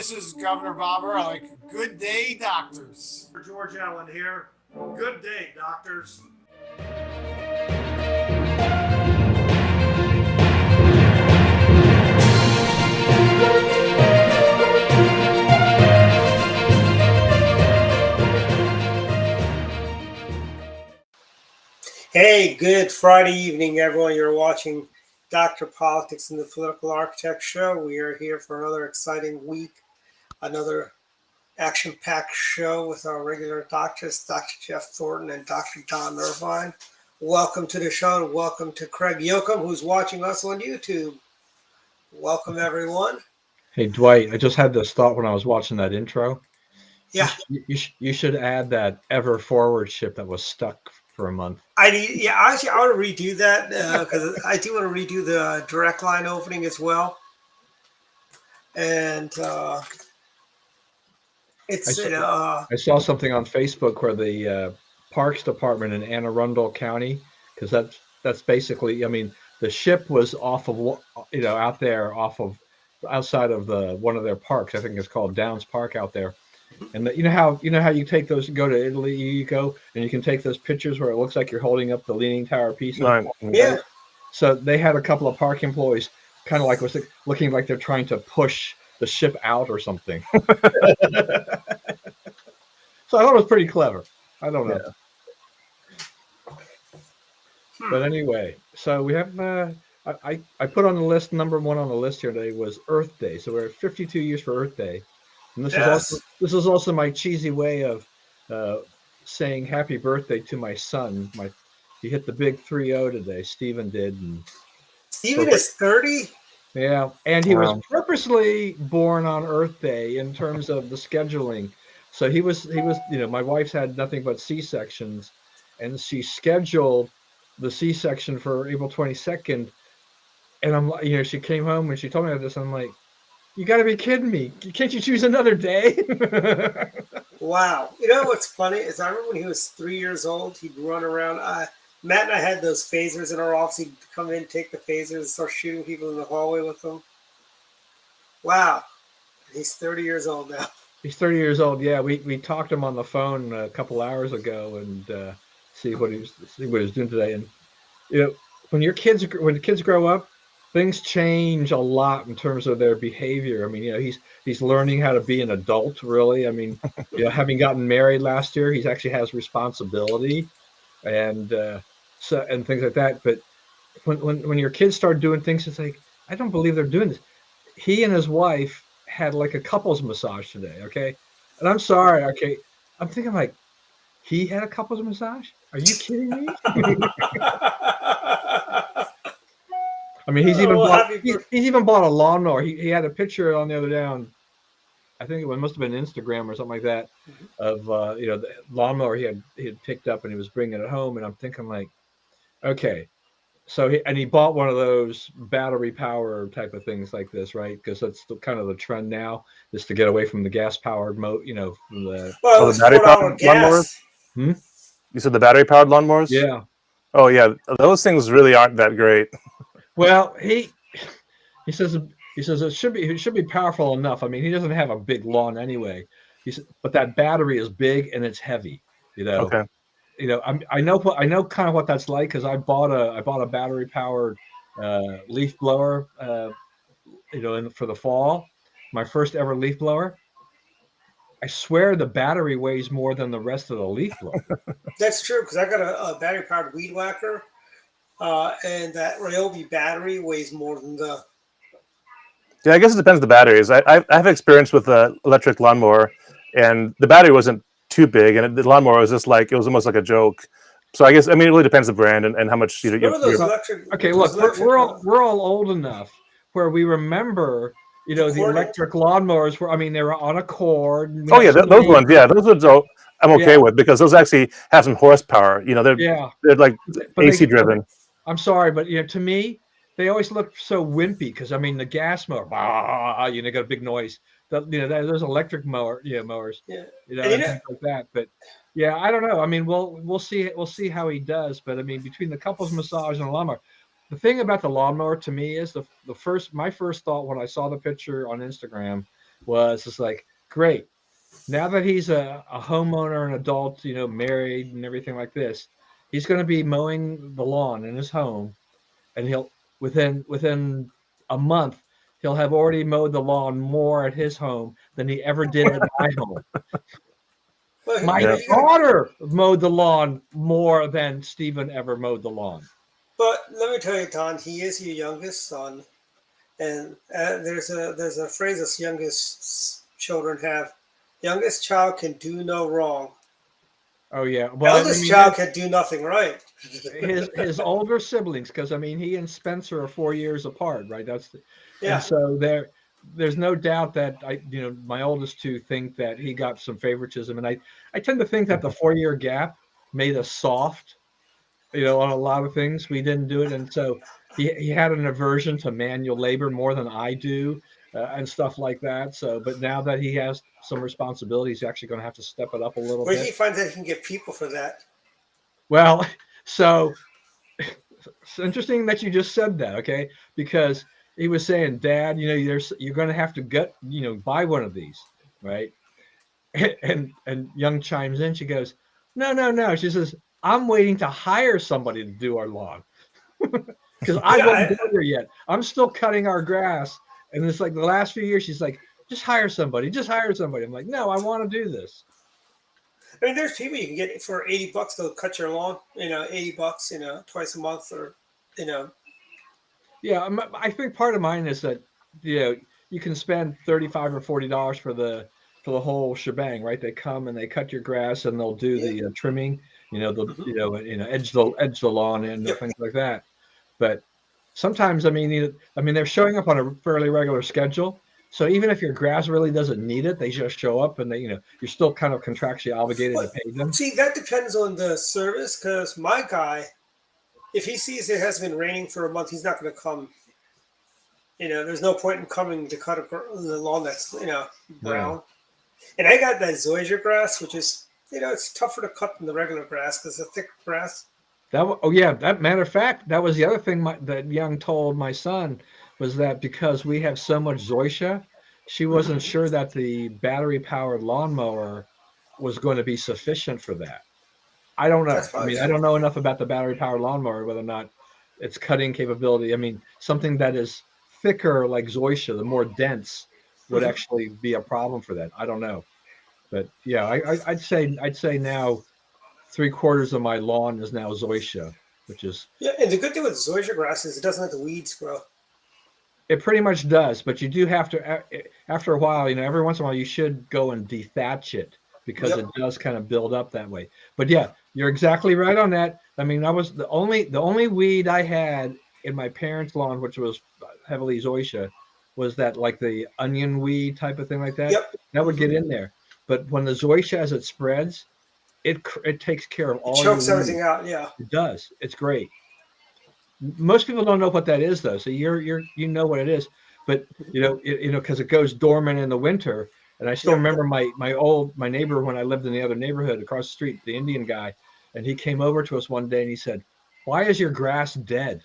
nurses, Governor Bobber, are like, good day, doctors. George Allen here. Good day, doctors. Hey, good Friday evening, everyone. You're watching Dr. Politics and the Political Architect Show. We are here for another exciting week, another action-packed show with our regular doctors, Dr. Jeff Thornton and Dr. Don Irvine. Welcome to the show, and welcome to Craig Yoakum, who's watching us on YouTube. Welcome, everyone. Hey, Dwight, I just had this thought when I was watching that intro. Yeah. You should add that Ever Forward ship that was stuck for a month. Actually, I want to redo that because I do want to redo the direct line opening as well. And I saw something on Facebook where the Parks Department in Anne Arundel County, because that's basically, I mean, the ship was off of, out there outside of one of their parks. I think it's called Downs Park out there. And you know how you take those, you go to Italy, you go and you can take those pictures where it looks like you're holding up the Leaning Tower piece. Right. Yeah. So they had a couple of park employees kind of like looking like they're trying to push the ship out or something. So I thought it was pretty clever. I don't know. Yeah. But anyway, so we have I put on the list, number one on the list here today was Earth Day. So we're at 52 years for Earth Day. And this is also my cheesy way of saying happy birthday to my son. He hit the big 3-0 today. Stephen did. And Stephen is 30? Yeah, and he was purposely born on Earth Day in terms of the scheduling. So he was, my wife's had nothing but C-sections, and she scheduled the C-section for April 22nd. And I'm, she came home and she told me this. And I'm like, you got to be kidding me. Can't you choose another day? Wow. You know what's funny is I remember when he was 3 years old, he'd run around. Matt and I had those phasers in our office. He'd come in, take the phasers, and start shooting people in the hallway with them. Wow. He's 30 years old now. He's 30 years old. Yeah, we talked to him on the phone a couple hours ago and see what he was doing today. And when the kids grow up, things change a lot in terms of their behavior. I mean, he's learning how to be an adult, really. I mean, having gotten married last year, he actually has responsibility and things like that. But when your kids start doing things, it's like, I don't believe they're doing this. He and his wife had like a couples massage today, okay? And I'm sorry, okay? I'm thinking like, he had a couples massage? Are you kidding me? I mean, he's even bought a lawnmower. He had a picture on the other day on, I think it must have been Instagram or something like that, of the lawnmower he had picked up and he was bringing it home. And I'm thinking like, okay, so he bought one of those battery power type of things like this, right? Because that's kind of the trend now, is to get away from the gas powered from the battery powered lawnmowers. You said the battery powered lawnmowers? Yeah. Oh yeah, those things really aren't that great. Well, he says it should be powerful enough. I mean, he doesn't have a big lawn anyway. But that battery is big and it's heavy. Okay. I know kind of what that's like because I bought a battery powered leaf blower. For the fall, my first ever leaf blower. I swear the battery weighs more than the rest of the leaf blower. That's true because I got a battery powered weed whacker. And that Ryobi battery weighs more than the. Yeah, I guess it depends on the batteries. I have experience with the electric lawnmower, and the battery wasn't too big, and the lawnmower was just like, it was almost like a joke. So I guess, I mean, it really depends on the brand and how much you. Okay, look, we're all old enough where we remember, the electric lawnmowers they were on a cord. Oh yeah, those ones. Yeah, those ones. I'm okay with because those actually have some horsepower. They're like AC driven. I'm sorry, but to me, they always look so wimpy because the gas mower, got a big noise. There's electric mowers, things like that. But yeah, I don't know. I mean, we'll see how he does. But between the couples massage and the lawnmower, the thing about the lawnmower to me is my first thought when I saw the picture on Instagram was it's like, great. Now that he's a homeowner, an adult, married and everything like this, he's going to be mowing the lawn in his home, and he'll within a month he'll have already mowed the lawn more at his home than he ever did at my home. Well, My Yeah. daughter mowed the lawn more than Stephen ever mowed the lawn. but let me tell you, Don, he is your youngest son, and there's a phrase us youngest children have: youngest child can do no wrong. Oh yeah, well, Eldest child can do nothing right. his older siblings, because I mean he and Spencer are 4 years apart, right? Yeah. And so there's no doubt that my oldest two think that he got some favoritism, and I tend to think that the 4 year gap made us soft, on a lot of things. We didn't do it, and so he had an aversion to manual labor more than I do, and stuff like that. So, but now that he has some responsibilities, he's actually going to have to step it up a little Where bit. he finds that he can get people for that. Well, so it's interesting that you just said that, okay? Because he was saying, Dad, you're going to have to buy one of these, right? And Young chimes in. She goes, no. She says, I'm waiting to hire somebody to do our lawn because I wasn't there yet. I'm still cutting our grass, and it's like the last few years. She's like, just hire somebody. I'm like, no, I want to do this. I mean, there's people you can get for $80. They'll cut your lawn. $80. Twice a month, or. Yeah, I think part of mine is that you can spend $35 or $40 for the whole shebang, right? They come and they cut your grass and they'll do the trimming, they'll edge the lawn and things like that. But sometimes, I mean, they're showing up on a fairly regular schedule. So even if your grass really doesn't need it, they just show up and you're still kind of contractually obligated to pay them. See, that depends on the service, because my guy, if he sees it has been raining for a month, he's not going to come. There's no point in coming to cut the lawn that's, brown. Yeah. And I got that zoysia grass, which is, it's tougher to cut than the regular grass because it's a thick grass. That matter of fact, that was the other thing that Young told my son, was that because we have so much zoysia, she wasn't sure that the battery-powered lawnmower was going to be sufficient for that. I don't know. I mean, I don't know enough about the battery-powered lawnmower, whether or not its cutting capability. I mean, something that is thicker like zoysia, the more dense, would actually be a problem for that. I don't know, but yeah, I'd say now 3/4 of my lawn is now zoysia, which is And the good thing with zoysia grass is it doesn't let the weeds grow. It pretty much does, but you do have to, after a while, every once in a while, you should go and dethatch it because it does kind of build up that way. But yeah, you're exactly right on that. I mean, I was the only weed I had in my parents' lawn, which was heavily zoysia, was that like the onion weed type of thing like that. That would get in there. But when the zoysia, as it spreads, it takes care of all. It chokes everything out. Yeah, it does. It's great. Most people don't know what that is, though. So you know what it is, but because it goes dormant in the winter. And I still remember my neighbor when I lived in the other neighborhood across the street, the Indian guy, and he came over to us one day and he said, "Why is your grass dead?"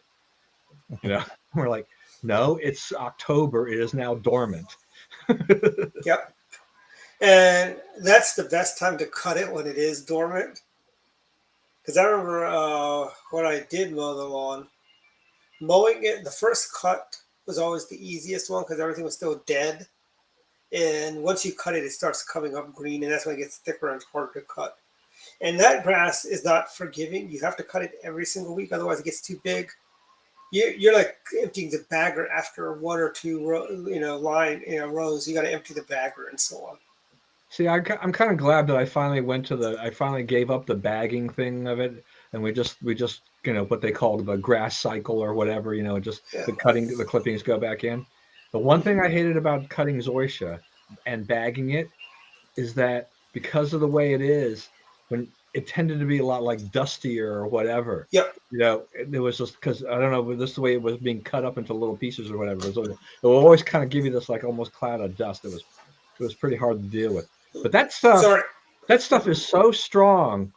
We're like, "No, it's October. It is now dormant." Yep. And that's the best time to cut it, when it is dormant. Because I remember when I did mow the lawn, mowing it, the first cut was always the easiest one because everything was still dead. And once you cut it, it starts coming up green, and that's when it gets thicker and harder to cut. And that grass is not forgiving. You have to cut it every single week, otherwise it gets too big. You're like emptying the bagger after one or two rows. You got to empty the bagger and so on. See, I'm kind of glad that I finally gave up the bagging thing of it, and we just what they call the grass cycle or whatever, the clippings go back in. The one thing I hated about cutting zoysia and bagging it is that because of the way it is, when it tended to be a lot like dustier or whatever. Yep. It was just because I don't know, but this is the way it was being cut up into little pieces or whatever. It will always kind of give you this like almost cloud of dust. It was pretty hard to deal with. But that stuff is so strong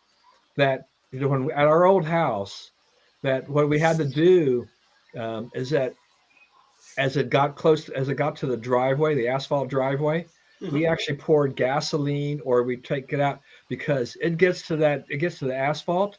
that when at our old house, that what we had to do is that as it got to the driveway, the asphalt driveway, we actually poured gasoline or we take it out because it gets to the asphalt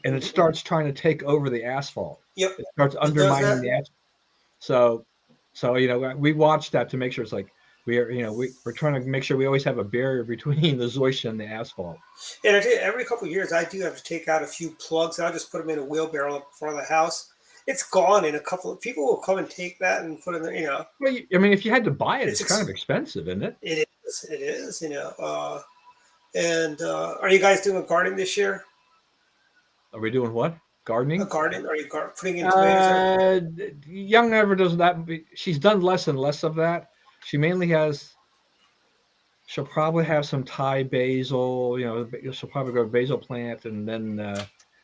and it starts trying to take over the asphalt. Yep. It starts undermining the asphalt. So we watch that to make sure it's like we're trying to make sure we always have a barrier between the zoysia and the asphalt. And I do, every couple of years, I do have to take out a few plugs. I'll just put them in a wheelbarrow up in front of the house. It's gone in a couple of people will come and take that and put it in there, Well, I mean, if you had to buy it, it's kind of expensive, isn't it? It is, And are you guys doing gardening this year? Are we doing what? Gardening? A garden? Are you putting in tomatoes? Young never does that. She's done less and less of that. She mainly she'll probably have some Thai basil, she'll probably grow a basil plant, and then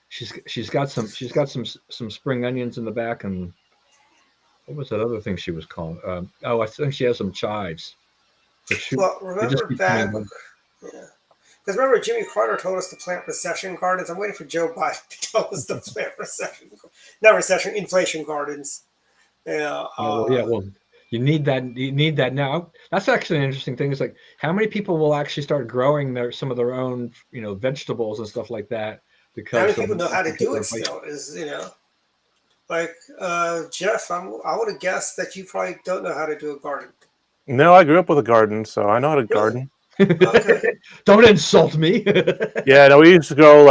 she's got some spring onions in the back, and what was that other thing she was calling? I think she has some chives. Remember back, because remember Jimmy Carter told us to plant recession gardens. I'm waiting for Joe Biden to tell us to plant inflation gardens. Well, you need that. You need that now. That's actually an interesting thing. Is like how many people will actually start growing some of their own, vegetables and stuff like that. Because how many people know how to do it still? Jeff, I would have guessed that you probably don't know how to do a garden. No, I grew up with a garden, so I know how to garden. Okay. Don't insult me. Yeah, no, we used to grow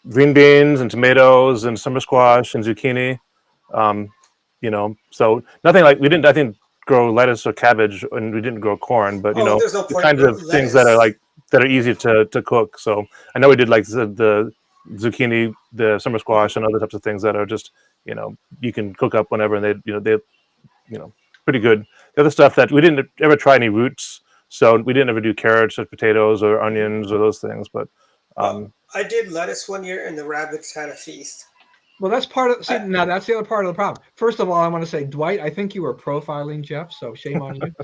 green beans and tomatoes and summer squash and zucchini. So nothing like we didn't. I think grow lettuce or cabbage, and we didn't grow corn. But the kinds of things that are easy to cook. So I know we did like the zucchini, the summer squash, and other types of things that are just you can cook up whenever, and they pretty good. The other stuff that we didn't ever try any roots. So we didn't ever do carrots or potatoes or onions or those things, but I did lettuce one year, and the rabbits had a feast. Well, that's part of. Now that's the other part of the problem. First of all, I want to say, Dwight, I think you were profiling Jeff, so shame on you.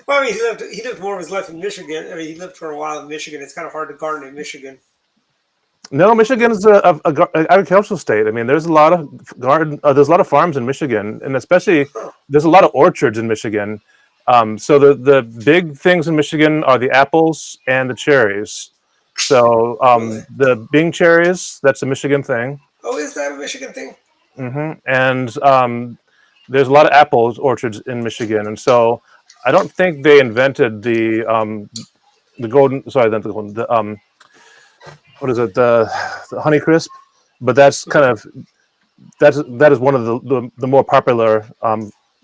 Well, I mean, he lived more of his life in Michigan. I mean, he lived for a while in Michigan. It's kind of hard to garden in Michigan. No, Michigan is an agricultural state. I mean, there's a lot of there's a lot of farms in Michigan, and especially there's a lot of orchards in Michigan. So the big things in Michigan are the apples and the cherries. So the Bing cherries, that's a Michigan thing. Oh, is that a Michigan thing? Mm-hmm. And there's a lot of apple orchards in Michigan, and so I don't think they invented the Honey Crisp, but that's kind of that is one of the more popular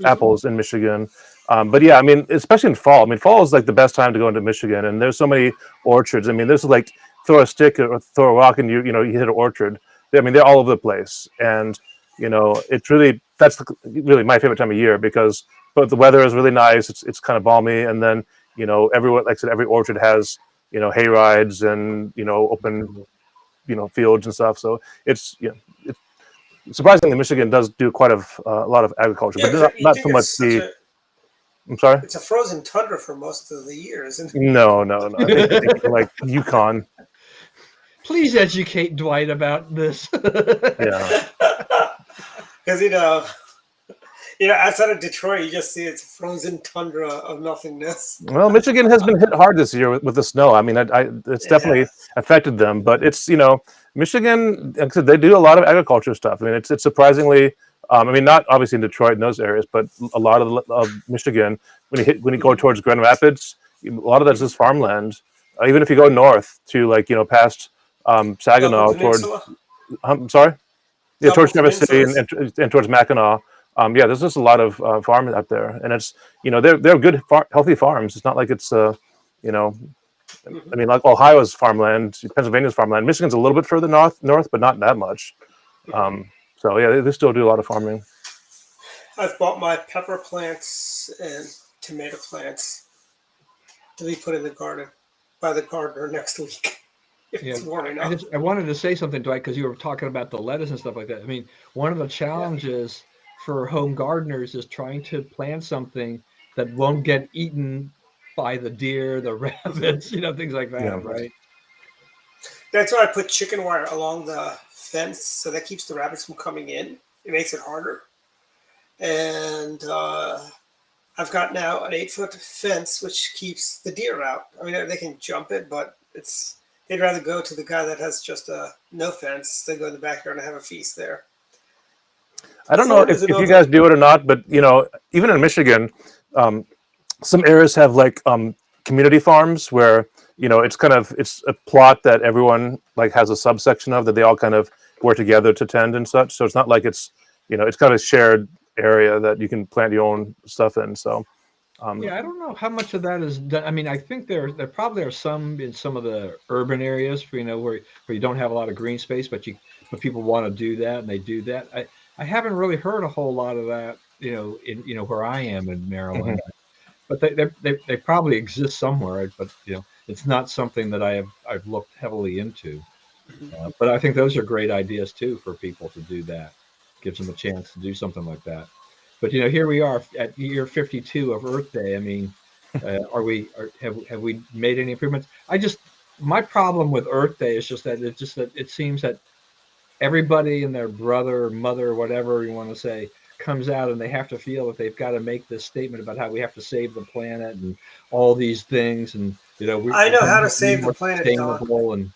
apples in Michigan. But yeah, I mean, especially in fall. I mean, fall is like the best time to go into Michigan, and there's so many orchards. I mean, there's like throw a stick or throw a rock and you hit an orchard. I mean, they're all over the place, and it's really really my favorite time of year because both the weather is really nice. It's kind of balmy, and then everyone, like I said, every orchard has hay rides and open fields and stuff. So it's surprisingly Michigan does do quite a lot of agriculture, but not so much I'm sorry? It's a frozen tundra for most of the year, isn't it? No. I think like Yukon. Please educate Dwight about this. Yeah. Because, outside of Detroit, you just see it's a frozen tundra of nothingness. Well, Michigan has been hit hard this year with the snow. I mean, it's definitely affected them, but it's, Michigan, they do a lot of agriculture stuff. I mean, it's surprisingly, I mean, not obviously in Detroit and those areas, but a lot of Michigan, when you go towards Grand Rapids, a lot of that's just farmland. Even if you go north to past Saginaw towards, I'm sorry? Yeah, towards Traverse City and towards Mackinac. There's just a lot of farming out there, and it's they're good, healthy farms. It's not like it's I mean, like Ohio's farmland, Pennsylvania's farmland. Michigan's a little bit further north, but not that much. So yeah, they still do a lot of farming. I've bought my pepper plants and tomato plants to be put in the garden by the gardener next week. It's warm enough. I wanted to say something, Dwight, because you were talking about the lettuce and stuff like that. I mean, one of the challenges for home gardeners is trying to plant something that won't get eaten by the deer, the rabbits, things like that, right? That's why I put chicken wire along the fence, so that keeps the rabbits from coming in. it makes it harder. And I've got now an 8-foot fence which keeps the deer out. I mean, they can jump it, but they'd rather go to the guy that has just a no fence than go in the backyard and have a feast there. I don't know if you guys do it or not, but even in Michigan, some areas have like community farms where it's a plot that everyone like has a subsection of that they all kind of work together to tend and such. So it's not like it's it's kind of a shared area that you can plant your own stuff in. So yeah, I don't know how much of that is done. I mean, I think there probably are some in some of the urban areas, where you don't have a lot of green space, but people want to do that and they do that. I haven't really heard a whole lot of that, in where I am in Maryland. But they probably exist somewhere. But it's not something that I've looked heavily into. But I think those are great ideas too for people to do that. Gives them a chance to do something like that. But here we are at year 52 of Earth Day. I mean, have we made any improvements? My problem with Earth Day is that it seems that everybody and their brother, mother, whatever you want to say, comes out and they have to feel that they've got to make this statement about how we have to save the planet and all these things. And I know how to save the planet, Don.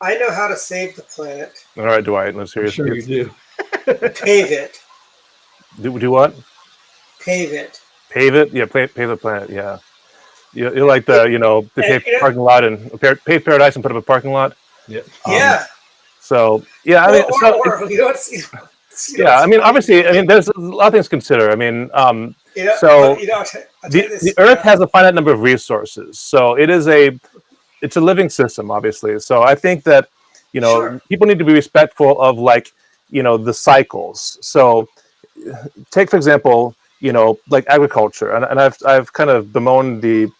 I know how to save the planet. All right, Dwight, let's hear I'm sure you do. Pave it. Do what? Pave it. Pave it? Yeah, pave the planet. Yeah. You're like the pave parking lot and pave paradise and put up a parking lot. Yeah. Yeah. So yeah, I mean, I mean, obviously, I mean, there's a lot of things to consider. I mean, the Earth has a finite number of resources, so it's a living system, obviously. So I think that people need to be respectful of the cycles. So take for example, like agriculture, and I've kind of bemoaned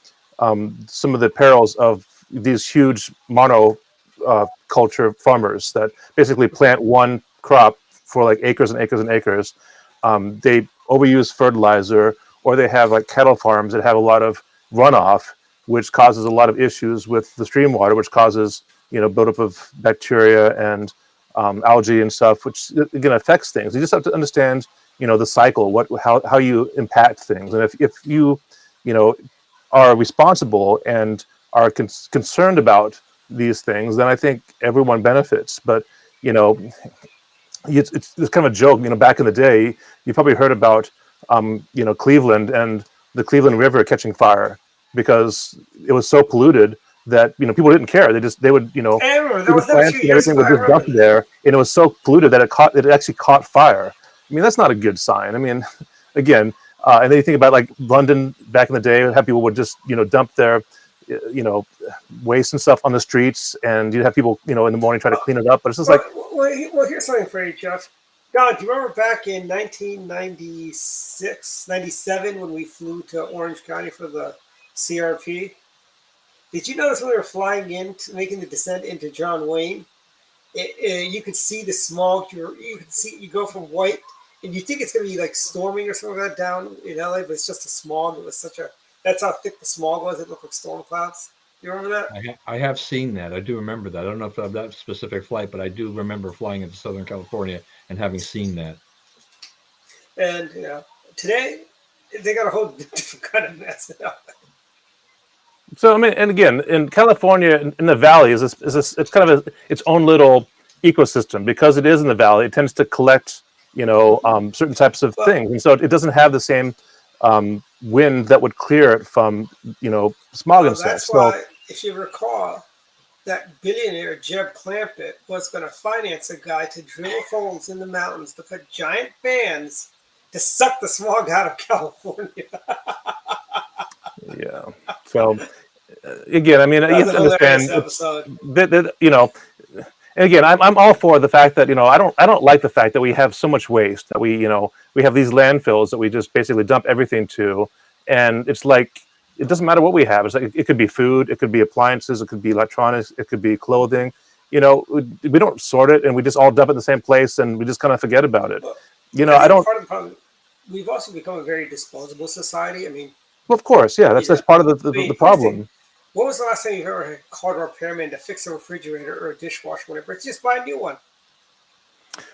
some of the perils of these huge monoculture farmers that basically plant one crop for like acres and acres and acres. They overuse fertilizer, or they have like cattle farms that have a lot of runoff, which causes a lot of issues with the stream water, which causes buildup of bacteria and algae and stuff, which again affects things. You just have to understand the cycle, how you impact things, and if you are responsible and are concerned about these things, then I think everyone benefits. But it's kind of a joke. Back in the day, you probably heard about Cleveland and the Cleveland River catching fire because it was so polluted that people didn't care. They would everything would just dump there, and it was so polluted that it actually caught fire. I mean, that's not a good sign. I mean, again, and then you think about like London back in the day, how people would just dump their waste and stuff on the streets, and you'd have people in the morning try to clean it up. But it's just well, here's something for you, Jeff. Don, do you remember back in 1996, 97 when we flew to Orange County for the CRP? Did you notice when we were flying in, making the descent into John Wayne, you could see the smog. You go from white, and you think it's going to be like storming or something like that down in LA, but it's just a smog. It was that's how thick the smog was. It looked like storm clouds. You remember that? I have seen that. I do remember that. I don't know if that that specific flight, but I do remember flying into Southern California and having seen that. And today they got a whole different kind of mess. So I mean, and again, in California, in the valley, it's kind of its own little ecosystem because it is in the valley. It tends to collect, certain types of things, and so it doesn't have the same wind that would clear it from, smog and stuff. That's why, if you recall, that billionaire Jeb Clampett was going to finance a guy to drill holes in the mountains to put giant fans to suck the smog out of California. Yeah. So again, I mean, you have to understand that and again, I'm all for the fact that I don't like the fact that we have so much waste, that we have these landfills that we just basically dump everything to, and it's like it doesn't matter what we have. It's like it could be food, it could be appliances, it could be electronics, it could be clothing. We don't sort it, and we just all dump it in the same place, and we just kind of forget about it. I don't. Part of the problem, we've also become a very disposable society. I mean, well, of course, yeah, that's part of the problem. What was the last time you ever called a repairman to fix a refrigerator or a dishwasher, whatever? It's just buy a new one.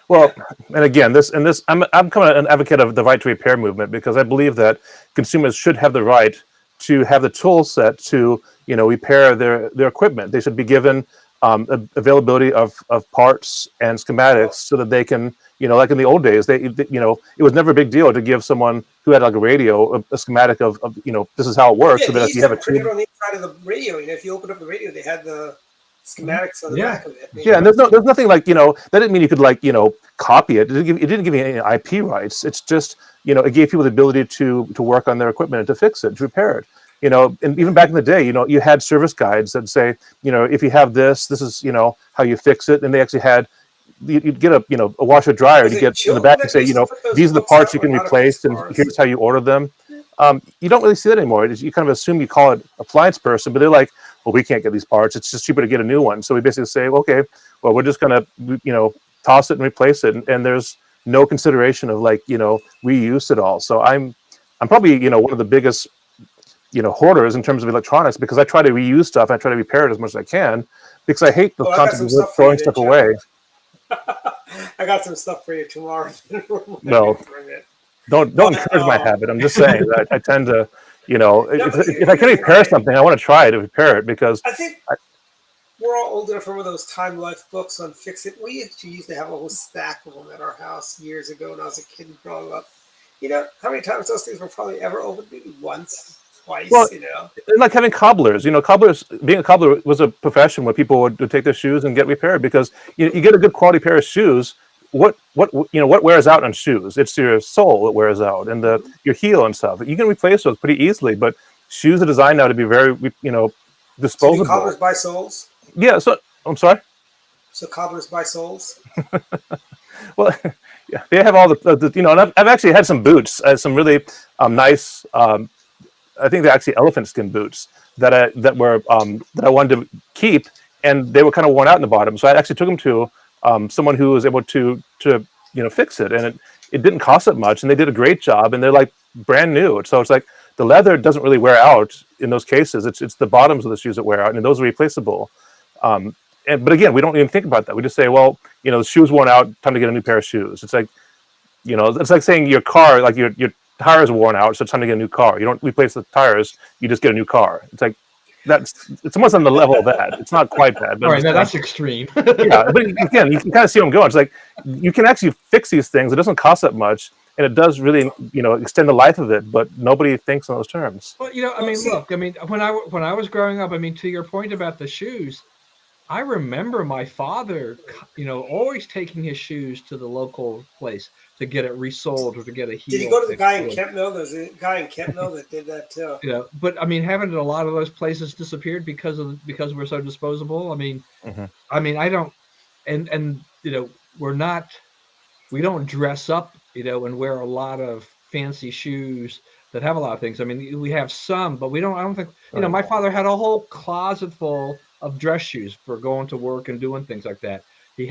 Well, and again, I'm kind of an advocate of the right to repair movement because I believe that consumers should have the right to have the tool set to, repair their equipment. They should be given availability of parts and schematics so that they can, like in the old days, it was never a big deal to give someone who had like a radio a schematic of this is how it works. So Yeah, that they if used you to have have a it printed tool, on the inside of the radio. If you open up the radio, they had the schematics on the Yeah. back of it. yeah, and there's nothing like that didn't mean you could like copy it. It didn't give you any IP rights. It's just it gave people the ability to work on their equipment and to fix it, to repair it. And even back in the day, you had service guides that say, if you have this is how you fix it, and they actually had you'd get a washer dryer Was to it get in the children back that and say, used to put those these are the books parts out you can on how to fix replace, and cars? here's how you order them. You don't really see that anymore. You kind of assume you call it appliance person, but they're like, well, we can't get these parts. It's just cheaper to get a new one. So we basically say, okay, well, we're just gonna toss it and replace it, and there's no consideration of like reuse at all. So I'm probably one of the biggest hoarders in terms of electronics because I try to reuse stuff. I try to repair it as much as I can because I hate the Oh, I got concept some of stuff for you throwing then, stuff Chuck. away. I got some stuff for you tomorrow. No. Don't encourage my habit. I'm just saying that I tend to, if I can repair something, I want to try to repair it because I think we're all old enough to remember those Time Life books on Fix It. We actually used to have a whole stack of them at our house years ago when I was a kid and growing up. How many times those things were probably ever opened? Maybe once, twice, Well, like having cobblers, being a cobbler was a profession where people would take their shoes and get repaired because you get a good quality pair of shoes. What wears out on shoes? It's your sole that wears out and your heel and stuff. You can replace those pretty easily, but shoes are designed now to be very So do disposable. cobblers buy soles? Yeah. So I'm sorry. So cobblers buy soles? Well, yeah, they have all the and I've actually had some boots, some really nice. I think they're actually elephant skin boots that I wanted to keep, and they were kind of worn out in the bottom. So I actually took them to someone who was able to fix it, and it didn't cost that much, and they did a great job, and they're like brand new. So it's like the leather doesn't really wear out in those cases. It's the bottoms of the shoes that wear out, and those are replaceable. But again, we don't even think about that. We just say, well, the shoe's worn out, time to get a new pair of shoes. It's like, it's like saying your car, like your tires are worn out, so it's time to get a new car. You don't replace the tires, you just get a new car. It's like it's almost on the level of that. It's not quite that. But All right, now that's extreme. yeah, but again, you can kind of see where I'm going. It's like you can actually fix these things. It doesn't cost that much, and it does really, extend the life of it. But nobody thinks in those terms. Well, look, when I was growing up, to your point about the shoes, I remember my father, always taking his shoes to the local place to get it resold or to get a heel. Did you go to the fixed. guy in Kent Mill? There's a guy in Kent Mill that did that too. But haven't a lot of those places disappeared because we're so disposable? I don't, and we don't dress up, and wear a lot of fancy shoes that have a lot of things. We have some, but I don't think, my father had a whole closet full of dress shoes for going to work and doing things like that. He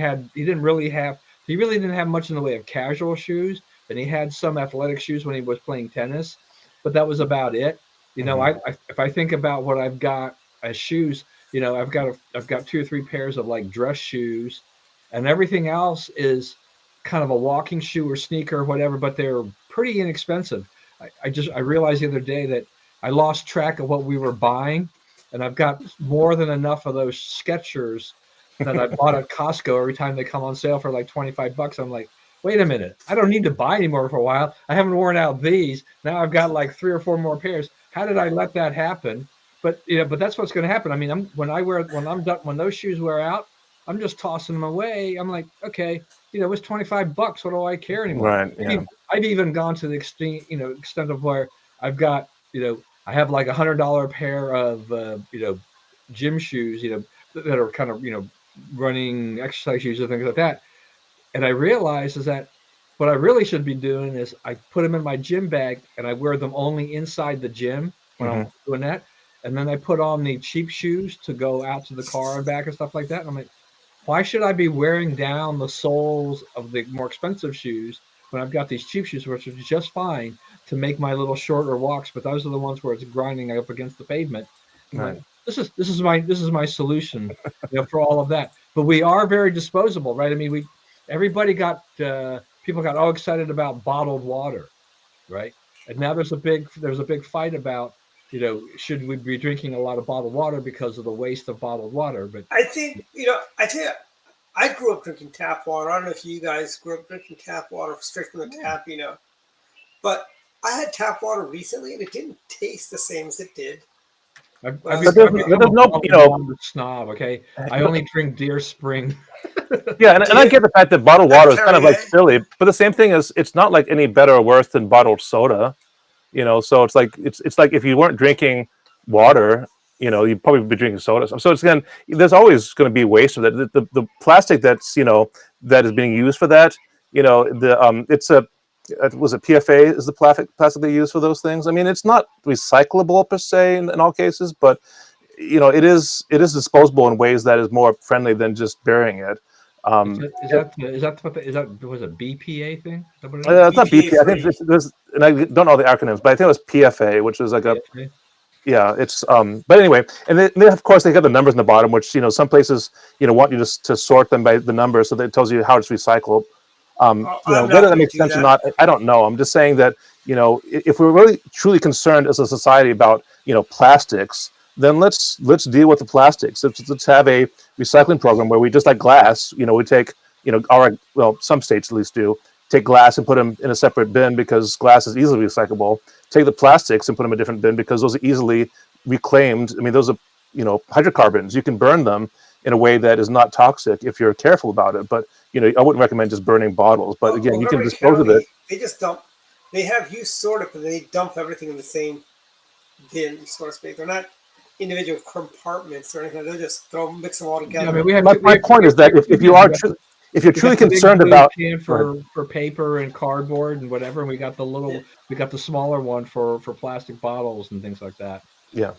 really didn't have much in the way of casual shoes, and he had some athletic shoes when he was playing tennis, but that was about it. If I think about what I've got as shoes, I've got 2 or 3 pairs of like dress shoes, and everything else is kind of a walking shoe or sneaker or whatever, but they're pretty inexpensive. I realized the other day that I lost track of what we were buying, and I've got more than enough of those Skechers that I bought at Costco every time they come on sale for like $25. I'm like, wait a minute, I don't need to buy anymore for a while. I haven't worn out these. Now I've got like 3 or 4 more pairs. How did I let that happen? But that's what's going to happen. When those shoes wear out, I'm just tossing them away. I'm like, okay, it was $25. What do I care anymore? Right. Yeah. I've even gone to the extent of where I've got, I have like $100 pair of, gym shoes, that are kind of, running exercise shoes and things like that. And I realized is that what I really should be doing is I put them in my gym bag and I wear them only inside the gym when I'm doing that. And then I put on the cheap shoes to go out to the car and back and stuff like that. And I'm like, why should I be wearing down the soles of the more expensive shoes when I've got these cheap shoes, which are just fine to make my little shorter walks? But those are the ones where it's grinding up against the pavement. Right. Like, this is my solution, for all of that. But we are very disposable, right? everybody got people got all excited about bottled water, right? And now there's a big fight about, should we be drinking a lot of bottled water because of the waste of bottled water? But I think, I tell you, I grew up drinking tap water. I don't know if you guys grew up drinking tap water straight from the tap, but I had tap water recently and it didn't taste the same as it did. I've But become, there's I'm a no, bottled water snob. Okay, I only drink Deer Spring. yeah, and I get the fact that bottled water is kind of like Perrier. silly, but the same thing is it's not like any better or worse than bottled soda, So it's like it's like if you weren't drinking water, you'd probably be drinking soda. So it's again, there's always going to be waste of that. The plastic that's that is being used for that, it's a was it PFA is the plastic they use for those things. I mean, it's not recyclable per se in all cases, but it is disposable in ways that is more friendly than just burying it. Is that was a BPA thing? Is that what it is? It's not BPA. I think there's, and I don't know the acronyms, but I think it was PFA, which was like a BPA? yeah. It's but anyway, and then of course they got the numbers in the bottom, which some places want you to sort them by the numbers, so that it tells you how it's recycled. Whether that makes sense or not, I don't know. I'm just saying that if we're really truly concerned as a society about plastics, then let's deal with the plastics. Let's have a recycling program where we, just like glass, we take some states at least do, take glass and put them in a separate bin because glass is easily recyclable. Take the plastics and put them in a different bin because those are easily reclaimed. I mean, those are hydrocarbons. You can burn them in a way that is not toxic if you're careful about it. But I wouldn't recommend just burning bottles. But again, you can dispose of it. They just dump. They have you sort it, but they dump everything in the same bin, so to speak. They're not individual compartments or anything. They just mix them all together. Yeah, I mean, my point is that if you're truly concerned about for paper and cardboard and whatever, and we got the smaller one for plastic bottles and things like that. Yeah.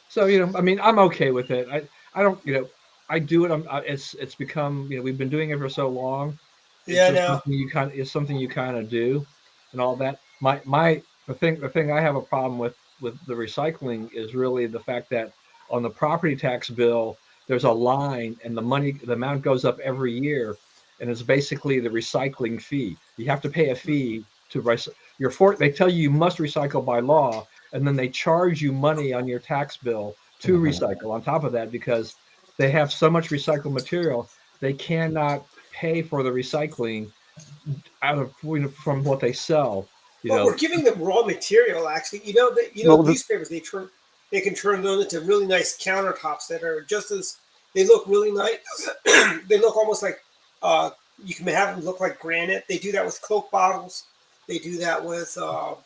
So I mean, I'm okay with it. I don't I do it. It's become we've been doing it for so long. It's something you kind of do, and all that. The thing I have a problem with the recycling is really the fact that on the property tax bill there's a line, and the amount goes up every year, and it's basically the recycling fee. You have to pay a fee to they tell you must recycle by law, and then they charge you money on your tax bill to recycle on top of that, because they have so much recycled material they cannot pay for the recycling out of from what they sell. We're giving them raw material. Actually, newspapers they can turn those into really nice countertops that are they look really nice. They look almost like you can have them look like granite. They do that with Coke bottles. They do that with all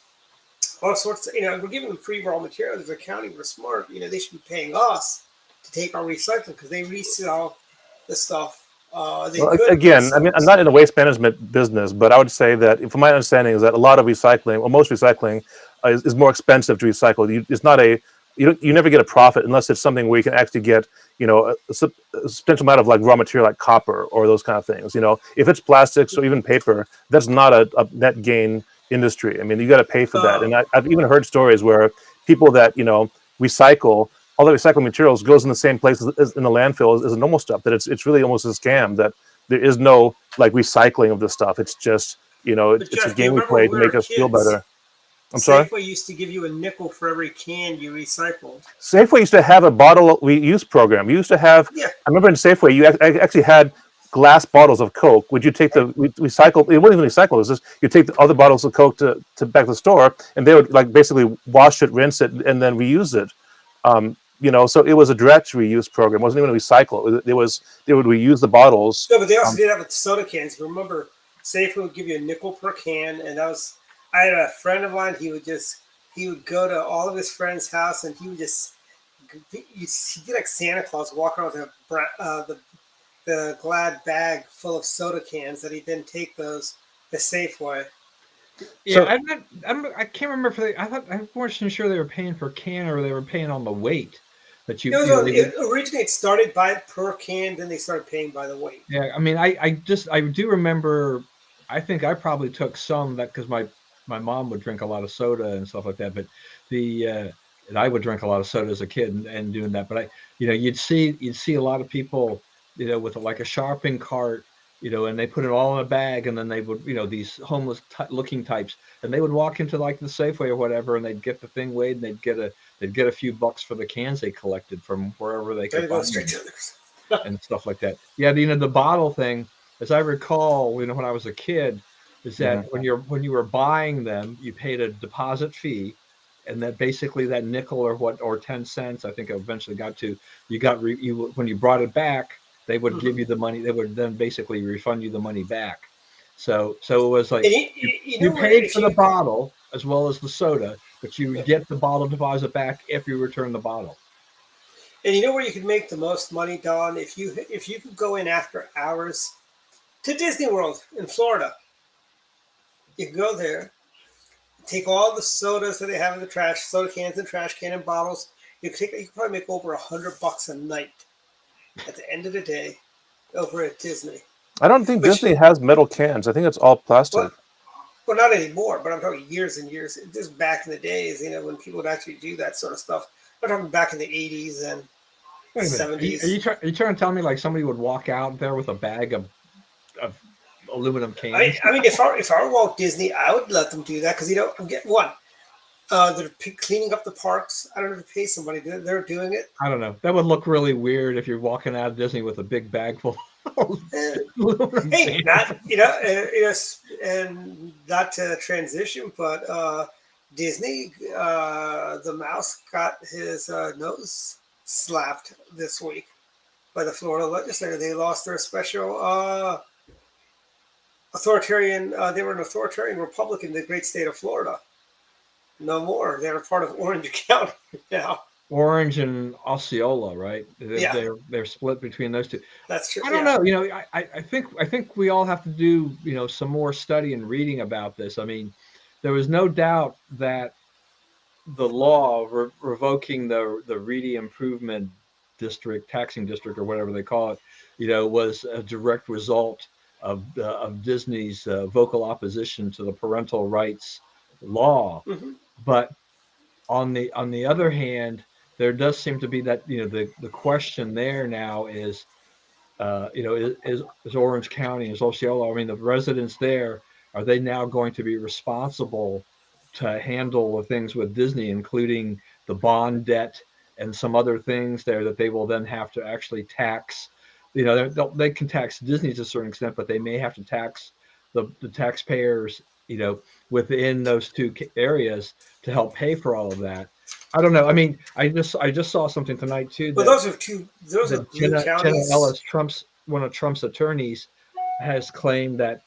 sorts of. We're giving them free raw material. As a county, we're smart. They should be paying us to take our recycling because they resell the stuff. Again, I mean, I'm not in the waste management business, but I would say that, from my understanding, is that a lot of recycling, or most recycling, is more expensive to recycle. It's not you never get a profit unless it's something where you can actually get a substantial amount of like raw material like copper or those kind of things. If it's plastics or even paper, that's not a net gain industry. I mean, you got to pay for that. And I've even heard stories where people that recycle. All the recycled materials goes in the same place as in the landfill as the normal stuff. That it's really almost a scam. That there is no like recycling of this stuff. It's just it's Jeff, a game we play to make us feel better. I'm sorry. Safeway used to give you a nickel for every can you recycled. Safeway used to have a bottle reuse program. You used to have. Yeah. I remember in Safeway, you actually had glass bottles of Coke. Would you take the recycle? It wasn't even recycle. It was just you take the other bottles of Coke to back to the store, and they would like basically wash it, rinse it, and then reuse it. So it was a direct reuse program. It wasn't even a recycle. They would reuse the bottles. No, but they also did have with soda cans. Remember, Safeway would give you a nickel per can, and I had a friend of mine. He would go to all of his friends' house, and he did like Santa Claus, walk around with the Glad bag full of soda cans that he then take those to Safeway. Yeah, I can't remember I wasn't sure they were paying per can or they were paying on the weight that you. Originally it started by per can, then they started paying by the weight. Yeah, I mean, I do remember. I think I probably took some that because my mom would drink a lot of soda and stuff like that, but and I would drink a lot of soda as a kid and doing that. But you'd see a lot of people, with like a shopping cart and they put it all in a bag, and then they would, these homeless looking types, and they would walk into like the Safeway or whatever, and they'd get the thing weighed, and they'd get a few bucks for the cans they collected from wherever they could Go find straight them to others. and stuff like that. Yeah, the bottle thing, as I recall, when I was a kid, is that when you were buying them, you paid a deposit fee, and that basically that nickel or 10 cents, I think it eventually got to, when you brought it back, they would give you the money. They would then basically refund you the money back. So it was like And you paid for the bottle as well as the soda, but you would get the bottle deposit back if you return the bottle. And you know where you could make the most money, Don? If you could go in after hours to Disney World in Florida. You can go there, take all the sodas that they have in the trash, soda cans and trash can and bottles. You could probably make over $100 a night at the end of the day over at Disney. I don't think Disney has metal cans. I think it's all plastic. Well, not anymore, but I'm talking years and years. Just back in the days, when people would actually do that sort of stuff. I'm talking back in the 80s and 70s. Are you trying to tell me like somebody would walk out there with a bag of aluminum cans? I mean, if I were Walt Disney, I would let them do that because I'm getting one. They're cleaning up the parks. I don't have to pay somebody. They're doing it. I don't know. That would look really weird if you're walking out of Disney with a big bag full. Hey, not and not to transition, but Disney, the mouse got his nose slapped this week by the Florida legislature. They lost their special authoritarian. They were an authoritarian Republican in the great state of Florida. No more. They're part of Orange County now. Orange and Osceola, right? Yeah. They're split between those two. That's true. I don't know. I think we all have to do some more study and reading about this. I mean, there was no doubt that the law revoking the Reedy Improvement District, taxing district, or whatever they call it, was a direct result of Disney's vocal opposition to the parental rights law. Mm-hmm. But on the other hand, there does seem to be that the question there now is is Orange County, is Osceola, I mean the residents there, are they now going to be responsible to handle the things with Disney, including the bond debt and some other things there that they will then have to actually tax? They can tax Disney to a certain extent, but they may have to tax the taxpayers within those two areas to help pay for all of that. I don't know. I mean, I just saw something tonight too. But those are Jenna Ellis, one of Trump's attorneys, has claimed that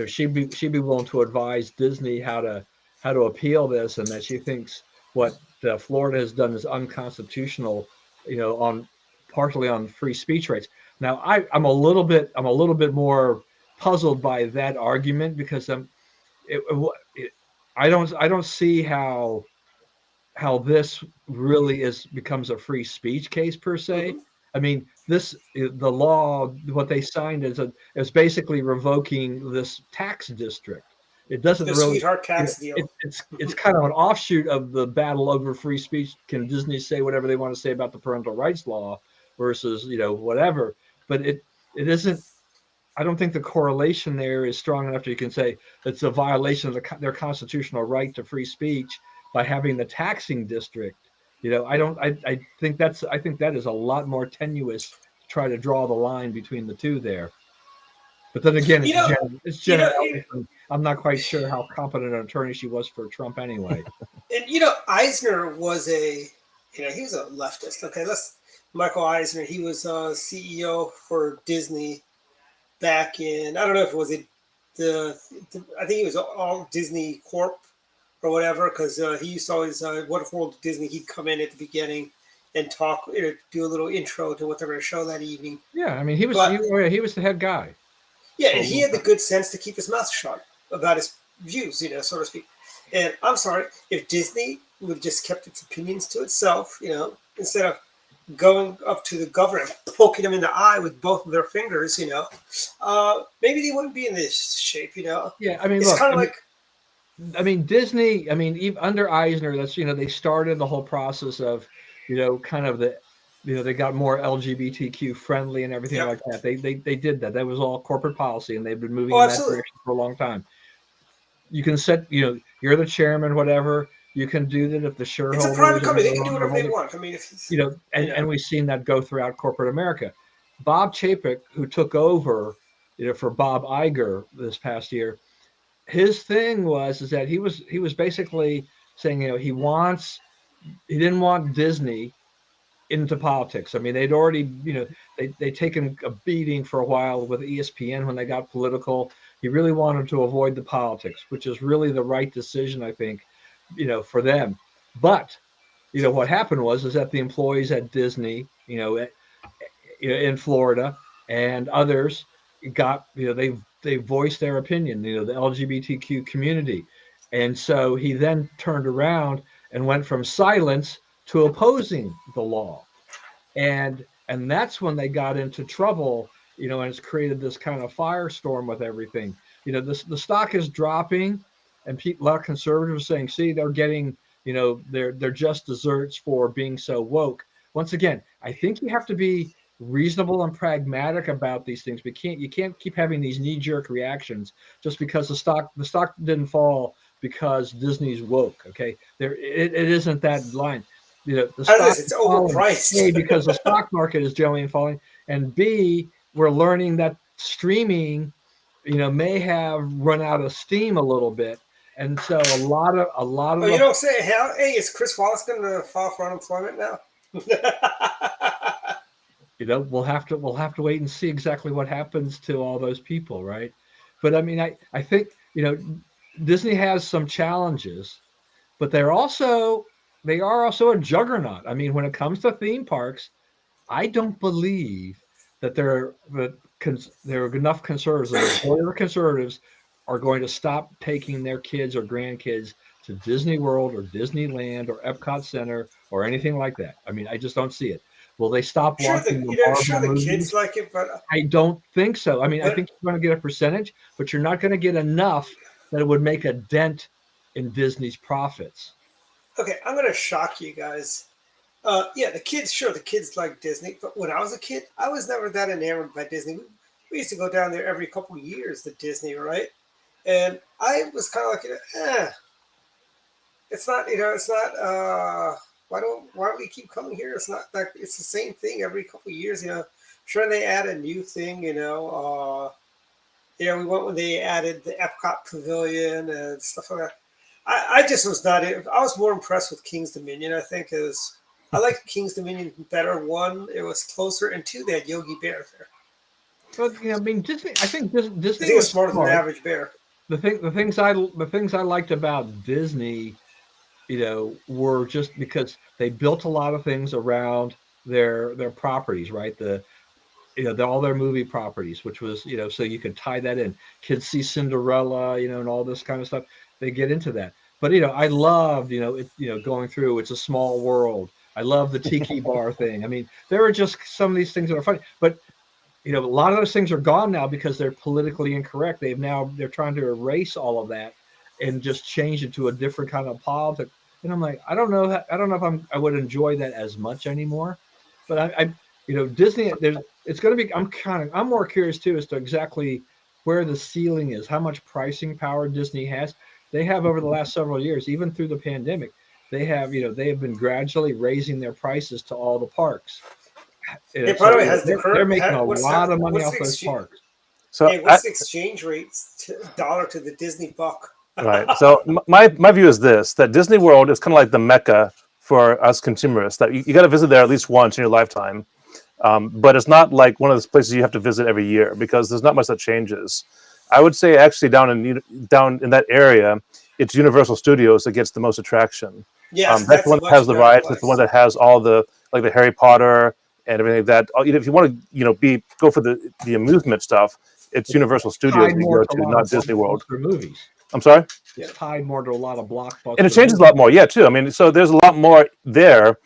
she'd be willing to advise Disney how to appeal this, and that she thinks what Florida has done is unconstitutional, partially on free speech rights. Now, I'm a little bit more puzzled by that argument because I don't see how this really becomes a free speech case per se. Mm-hmm. I mean, the law, what they signed is basically revoking this tax district. It doesn't really sweetheart tax deal. It's kind of an offshoot of the battle over free speech. Can Disney say whatever they want to say about the parental rights law versus whatever? But it isn't. I don't think the correlation there is strong enough that you can say it's a violation of their constitutional right to free speech by having the taxing district. I think that is a lot more tenuous to try to draw the line between the two there. But then again, it's Jenna Ellis. I'm not quite sure how competent an attorney she was for Trump anyway. And Eisner was he was a leftist. Okay, Michael Eisner. He was CEO for Disney back in, I don't know if it was I think it was all Disney Corp or whatever, because he used to always, Wonderful World of Disney, he'd come in at the beginning and talk, do a little intro to what they're going to show that evening. Yeah, I mean, he was the head guy. Yeah, and he had the good sense to keep his mouth shut about his views, so to speak. And I'm sorry, if Disney would have just kept its opinions to itself, instead of going up to the governor and poking him in the eye with both of their fingers, maybe they wouldn't be in this shape, Yeah, I mean, it's kind of like. I mean, Disney. I mean, even under Eisner, that's they started the whole process of, kind of they got more LGBTQ friendly and everything Yep. like that. They did that. That was all corporate policy, and they've been moving Oh, in that absolutely. direction for a long time. You can set, you're the chairman, whatever. You can do that if the shareholders. It's a private company. They can do whatever, whatever they want. I mean, if it's, and we've seen that go throughout corporate America. Bob Chapek, who took over, for Bob Iger this past year, his thing is that he was basically saying, he didn't want Disney into politics. I mean, they'd already, they'd taken a beating for a while with ESPN when they got political. He really wanted to avoid the politics, which is really the right decision, I think, for them. But, what happened is that the employees at Disney, in Florida and others got, they voiced their opinion, the LGBTQ community. And so he then turned around and went from silence to opposing the law. And that's when they got into trouble, and it's created this kind of firestorm with everything. The stock is dropping, and a lot of conservatives are saying, see, they're getting, they're just desserts for being so woke. Once again, I think you have to be reasonable and pragmatic about these things. You can't keep having these knee-jerk reactions just because the stock didn't fall because Disney's woke. Okay, it isn't that line. The stock it's overpriced. A, because the stock market is generally falling, and B, we're learning that streaming, may have run out of steam a little bit, and so a lot of. Oh, you don't say, hey, is Chris Wallace going to file for unemployment now? We'll have to wait and see exactly what happens to all those people, right? But I mean, I think Disney has some challenges, but they are also a juggernaut. I mean, when it comes to theme parks, I don't believe that there are enough conservatives are going to stop taking their kids or grandkids to Disney World or Disneyland or Epcot Center or anything like that. I mean, I just don't see it. Will they stop watching the movies? Kids like it, but I don't think so. I mean, I think you're going to get a percentage, but you're not going to get enough that it would make a dent in Disney's profits. Okay, I'm going to shock you guys. The kids like Disney, but when I was a kid, I was never that enamored by Disney. We used to go down there every couple of years to Disney, right? And I was kind of like, it's not, why don't we keep coming here? It's not like it's the same thing every couple of years, Sure, they add a new thing, we went when they added the Epcot Pavilion and stuff like that. I just was not. I was more impressed with King's Dominion. I think I liked King's Dominion better. One, it was closer, and two, they had Yogi Bear there. Well, I mean, Disney. I think Disney was smarter than the average bear. The things I liked about Disney, were just because they built a lot of things around their properties, right? All their movie properties, which was, so you could tie that in. Kids see Cinderella, and all this kind of stuff. They get into that. But, I loved, going through It's a Small World. I love the Tiki Bar thing. I mean, there are just some of these things that are funny. But, a lot of those things are gone now because they're politically incorrect. They're trying to erase all of that and just change it to a different kind of politics. And I'm like, I don't know if I would enjoy that as much anymore. But Disney, it's going to be. I'm more curious too as to exactly where the ceiling is, how much pricing power Disney has. They have over the last several years, even through the pandemic, they have been gradually raising their prices to all the parks. By the way, they're making a lot of money off those parks. So what's the exchange rate dollar to the Disney buck? Right. So my view is this: that Disney World is kind of like the Mecca for us consumerists. That you got to visit there at least once in your lifetime. But it's not like one of those places you have to visit every year because there's not much that changes. I would say actually down in that area, it's Universal Studios that gets the most attraction. Yes, that's the one that has the rides. That's the one that has all the the Harry Potter and everything like that. If you want to go for the amusement stuff, it's Universal Studios you go to, not Disney World. Movies. I'm sorry? It's tied more to a lot of blockbusters. And it changes a lot more, yeah, too. I mean, so there's a lot more there.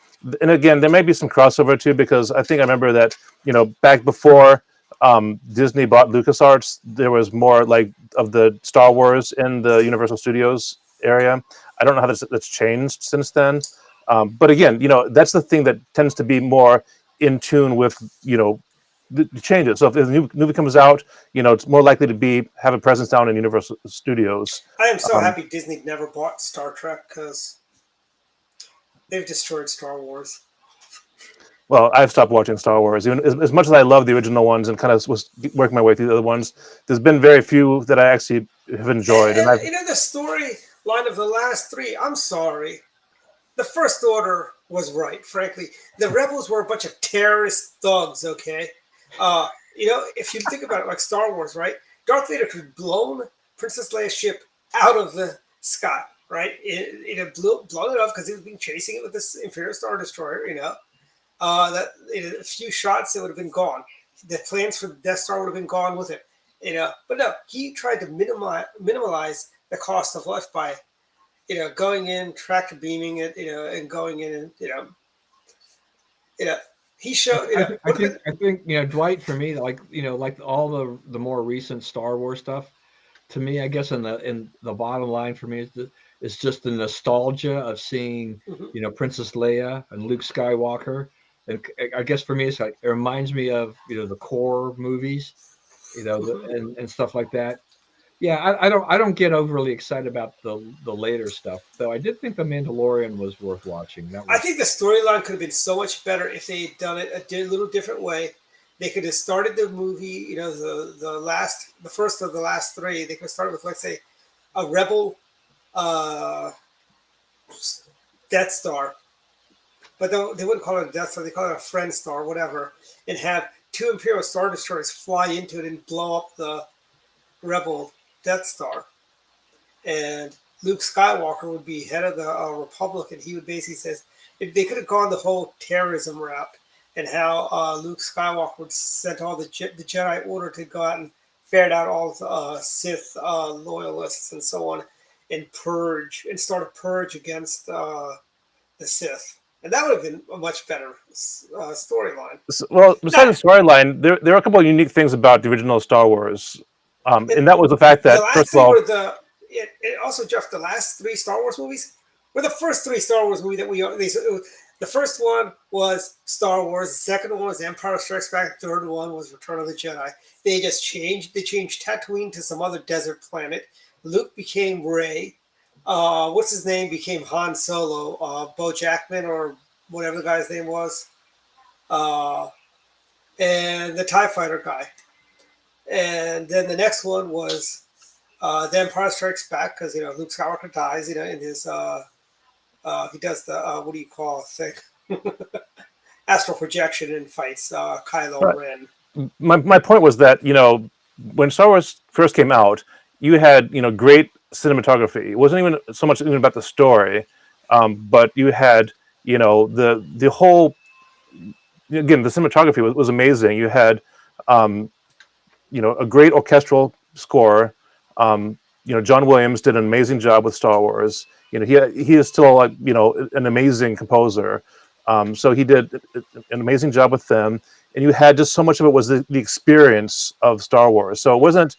And again, there may be some crossover too, because I think I remember that, back before Disney bought LucasArts, there was more of the Star Wars in the Universal Studios area. I don't know how that's changed since then. But again, that's the thing that tends to be more in tune with the changes. So if the new movie comes out, it's more likely to have a presence down in Universal Studios. I am so happy Disney never bought Star Trek because they've destroyed Star Wars. Well, I've stopped watching Star Wars. Even as much as I love the original ones and kind of was working my way through the other ones, there's been very few that I actually have enjoyed. And the storyline of the last three, I'm sorry. The First Order was right, frankly. The Rebels were a bunch of terrorist thugs, okay? If you think about it like Star Wars, right? Darth Vader could have blown Princess Leia's ship out of the sky, right? It had blown it off because he was chasing it with this Imperial Star Destroyer, that in a few shots it would have been gone. The plans for the Death Star would have been gone with it, But no, he tried to minimize the cost of life by, going in, tractor beaming it, and going in and he showed. I think Dwight, for me, like all the more recent Star Wars stuff, to me, I guess in the bottom line for me is just the nostalgia of seeing Princess Leia and Luke Skywalker. And I guess for me, it's like it reminds me of the core movies, and stuff like that. Yeah, I don't get overly excited about the later stuff, though. I did think The Mandalorian was worth watching. I think the storyline could have been so much better if they had done it a little different way. They could have started the movie, the first of the last three. They could have started with, let's say, a rebel Death Star. But they wouldn't call it a Death Star. They call it a Friend Star, whatever. And have two Imperial Star Destroyers fly into it and blow up the rebel Death Star. And Luke Skywalker would be head of the Republic. And he would basically says, if they could have gone the whole terrorism route and how Luke Skywalker would sent all the Jedi Order to go out and ferret out all the Sith loyalists and so on and start a purge against the Sith. And that would have been a much better storyline. Well, besides the storyline, there are a couple of unique things about the original Star Wars. And that was the fact that, first of all... also, Jeff, the last three Star Wars movies were the first three Star Wars movies that the first one was Star Wars, the second one was Empire Strikes Back, the third one was Return of the Jedi. They changed Tatooine to some other desert planet. Luke became Rey. What's his name became Han Solo, Bo Jackman or whatever the guy's name was, and the TIE Fighter guy. And then the next one was The Empire Strikes Back because Luke Skywalker dies, in his he does the what do you call thing, astral projection and fights Kylo Ren. My point was that when Star Wars first came out, you had great cinematography. It wasn't even so much even about the story, but you had the whole, again, the cinematography was amazing. You had a great orchestral score. John Williams did an amazing job with Star Wars. He is still an amazing composer. So he did an amazing job with them, and you had just so much of it was the experience of Star Wars. So it wasn't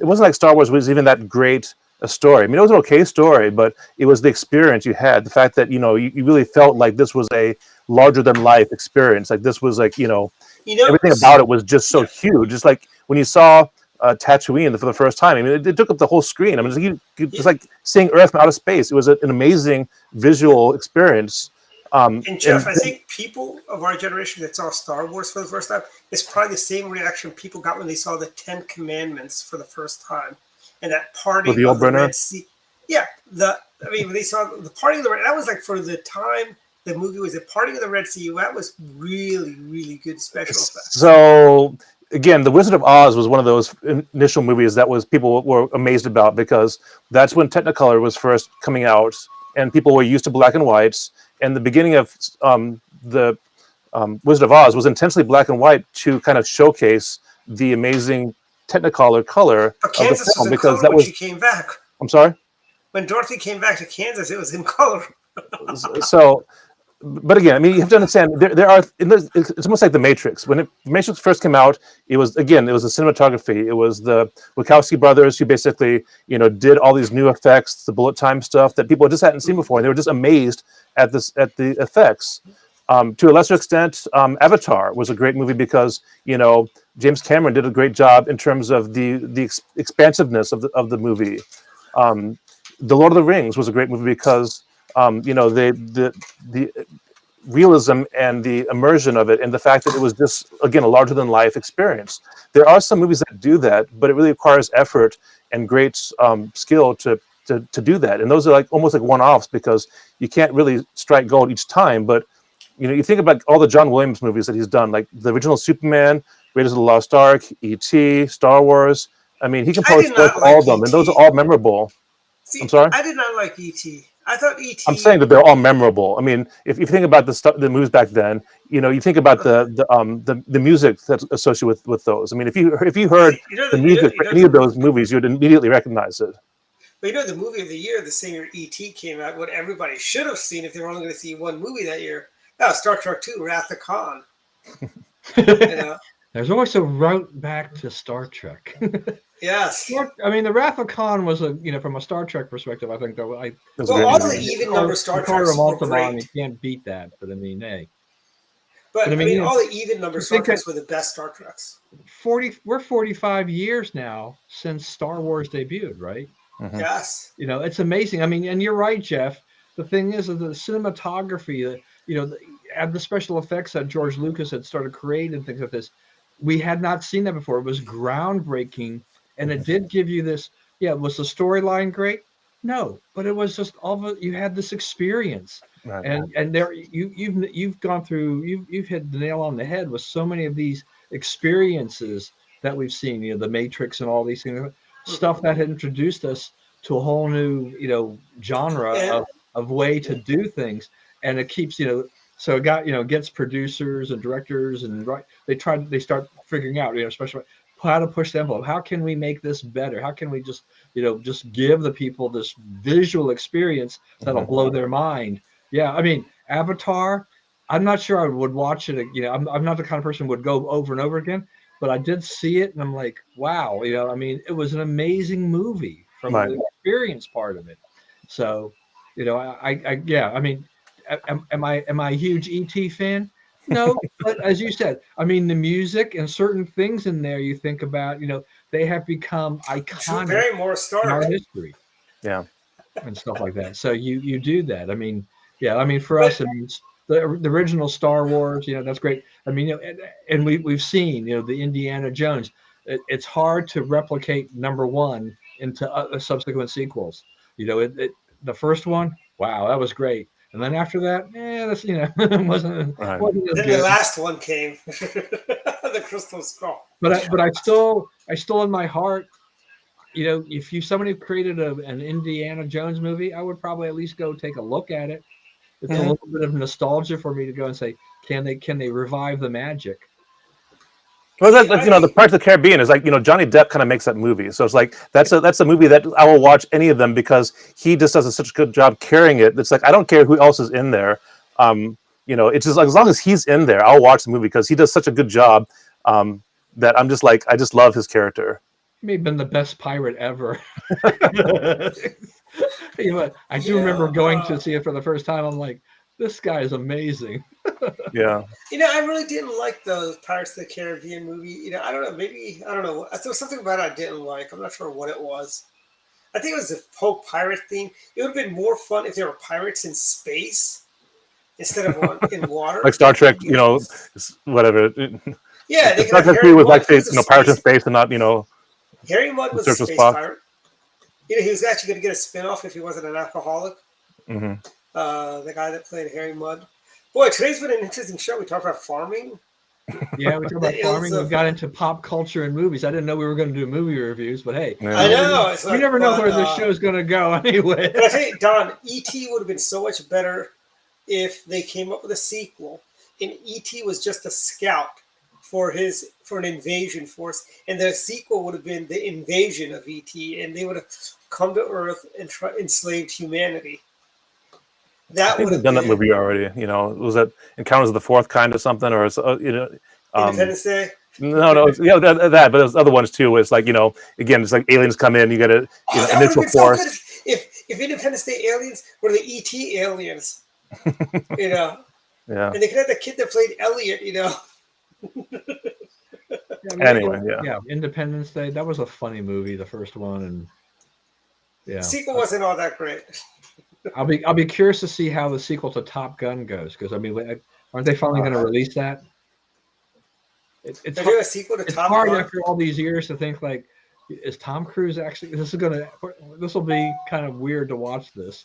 like Star Wars was even that great a story. I mean, it was an okay story, but it was the experience you had. The fact that you really felt like this was a larger than life experience. Like this was like everything about it was just so huge. Just like when you saw Tatooine for the first time. I mean, it took up the whole screen. I mean, it's like seeing Earth from outer space. It was an amazing visual experience. And Jeff, I think people of our generation that saw Star Wars for the first time, it's probably the same reaction people got when they saw the Ten Commandments for the first time, and that party of the Red Sea. Yeah, when they saw the party of the Red, that was like for the time the movie was the party of the Red Sea. That was really, really good special effects. So again, The Wizard of Oz was one of those initial movies that people were amazed about because that's when Technicolor was first coming out, and people were used to black and whites. And the beginning of the Wizard of Oz was intentionally black and white to kind of showcase the amazing Technicolor color but Kansas of the film, was in because color that when was. She came back. I'm sorry. When Dorothy came back to Kansas, it was in color. So, but again, I mean, you have to understand there are. It's almost like The Matrix. When Matrix first came out, it was the cinematography. It was the Wachowski brothers who basically did all these new effects, the bullet time stuff that people just hadn't seen before, and they were just amazed at the effects. To a lesser extent, Avatar was a great movie because James Cameron did a great job in terms of the expansiveness of the movie. The Lord of the Rings was a great movie because the realism and the immersion of it, and the fact that it was just, again, a larger than life experience. There are some movies that do that, but it really requires effort and great skill to do that. And those are like almost like one-offs because you can't really strike gold each time. But you think about all the John Williams movies that he's done, like the original Superman, Raiders of the Lost Ark, E.T., Star Wars. I mean, he composed all of them, and those are all memorable. See, I'm sorry? I did not like E.T. I thought E.T. I'm saying that they're all memorable. I mean, if you think about the movies back then, you think about the music that's associated with those. I mean, if you heard the music for any of those movies, you'd immediately recognize it. But the movie of the year, the same year E.T. came out, what everybody should have seen if they were only going to see one movie that year. Star Trek II, Wrath of Khan. There's always a route back to Star Trek. Yes. I mean, the Wrath of Khan was from a Star Trek perspective, I think that all the even number Star Treks were great. You can't beat that, but I mean, hey. But I mean, all the even number Star Treks were the best Star Treks. We're 45 years now since Star Wars debuted, right? Mm-hmm. Yes. It's amazing. I mean, and you're right, Jeff. The thing is that the cinematography, and the special effects that George Lucas had started creating and things like this, we had not seen that before. It was groundbreaking, and it did give you this. Yeah, was the storyline great? No, but it was just you had this experience, right. and there you've gone through. You've hit the nail on the head with so many of these experiences that we've seen. The Matrix and all these things, stuff that had introduced us to a whole new genre of way to do things, and it keeps So it got gets producers and directors and they start figuring out especially how to push the envelope. How can we make this better? How can we just give the people this visual experience that'll blow their mind? Yeah, I mean Avatar. I'm not sure I would watch it. I'm not the kind of person who would go over and over again, but I did see it and I'm like, wow. I mean, it was an amazing movie from the experience part of it. So, I mean. Am I a huge E.T. fan? No, but as you said, I mean the music and certain things in there you think about, they have become iconic in our history. Yeah. And stuff like that. So you do that. I mean, for us, I mean the original Star Wars, that's great. I mean, and we've seen, the Indiana Jones. It's hard to replicate number one into subsequent sequels. The first one, wow, that was great. And then after that, that's wasn't as then good. The last one came, the Crystal Skull. But I still in my heart, if somebody created an Indiana Jones movie, I would probably at least go take a look at it. It's a little bit of nostalgia for me to go and say, can they revive the magic? Well, the Pirates of the Caribbean is like, Johnny Depp kind of makes that movie. So it's like, that's a movie that I will watch any of them because he just does such a good job carrying it. It's like, I don't care who else is in there. It's just like, as long as he's in there, I'll watch the movie because he does such a good job that I'm just like, I just love his character. He may have been the best pirate ever. I do remember going to see it for the first time. I'm like, this guy is amazing. Yeah. I really didn't like the Pirates of the Caribbean movie. I don't know. Maybe, I don't know. There was something about it I didn't like. I'm not sure what it was. I think it was the whole pirate theme. It would have been more fun if there were pirates in space instead of in water. Like Star Trek, whatever. Yeah. They Star Trek 3 was like, pirates in space and not, Harry Mudd was a space pirate. He was actually going to get a spinoff if he wasn't an alcoholic. Mm-hmm. The guy that played Harry Mudd. Boy, today's been an interesting show. We talked about farming. Yeah, we talked about farming. We got into pop culture and movies. I didn't know we were going to do movie reviews, but hey. Yeah. I know. You never know where this show's going to go anyway. But I tell you, Don, E.T. would have been so much better if they came up with a sequel. And E.T. was just a scout for an invasion force. And the sequel would have been the invasion of E.T. And they would have come to Earth and enslaved humanity. I think they've done that movie already. Was that Encounters of the Fourth Kind or something, or Independence Day? No, that. But there's other ones too. It's like again, it's like aliens come in. You got to initial force. So if Independence Day aliens were the ET aliens, Yeah. And they could have the kid that played Elliot, Yeah, Anyway, yeah. yeah, Independence Day. That was a funny movie, the first one, and The yeah, sequel wasn't all that great. I'll be curious to see how the sequel to Top Gun goes, because I mean, aren't they finally going to release that? It's They're hard, doing a sequel to it's Top hard Gun. after all these years to think like, is Tom Cruise actually? This will be kind of weird to watch this.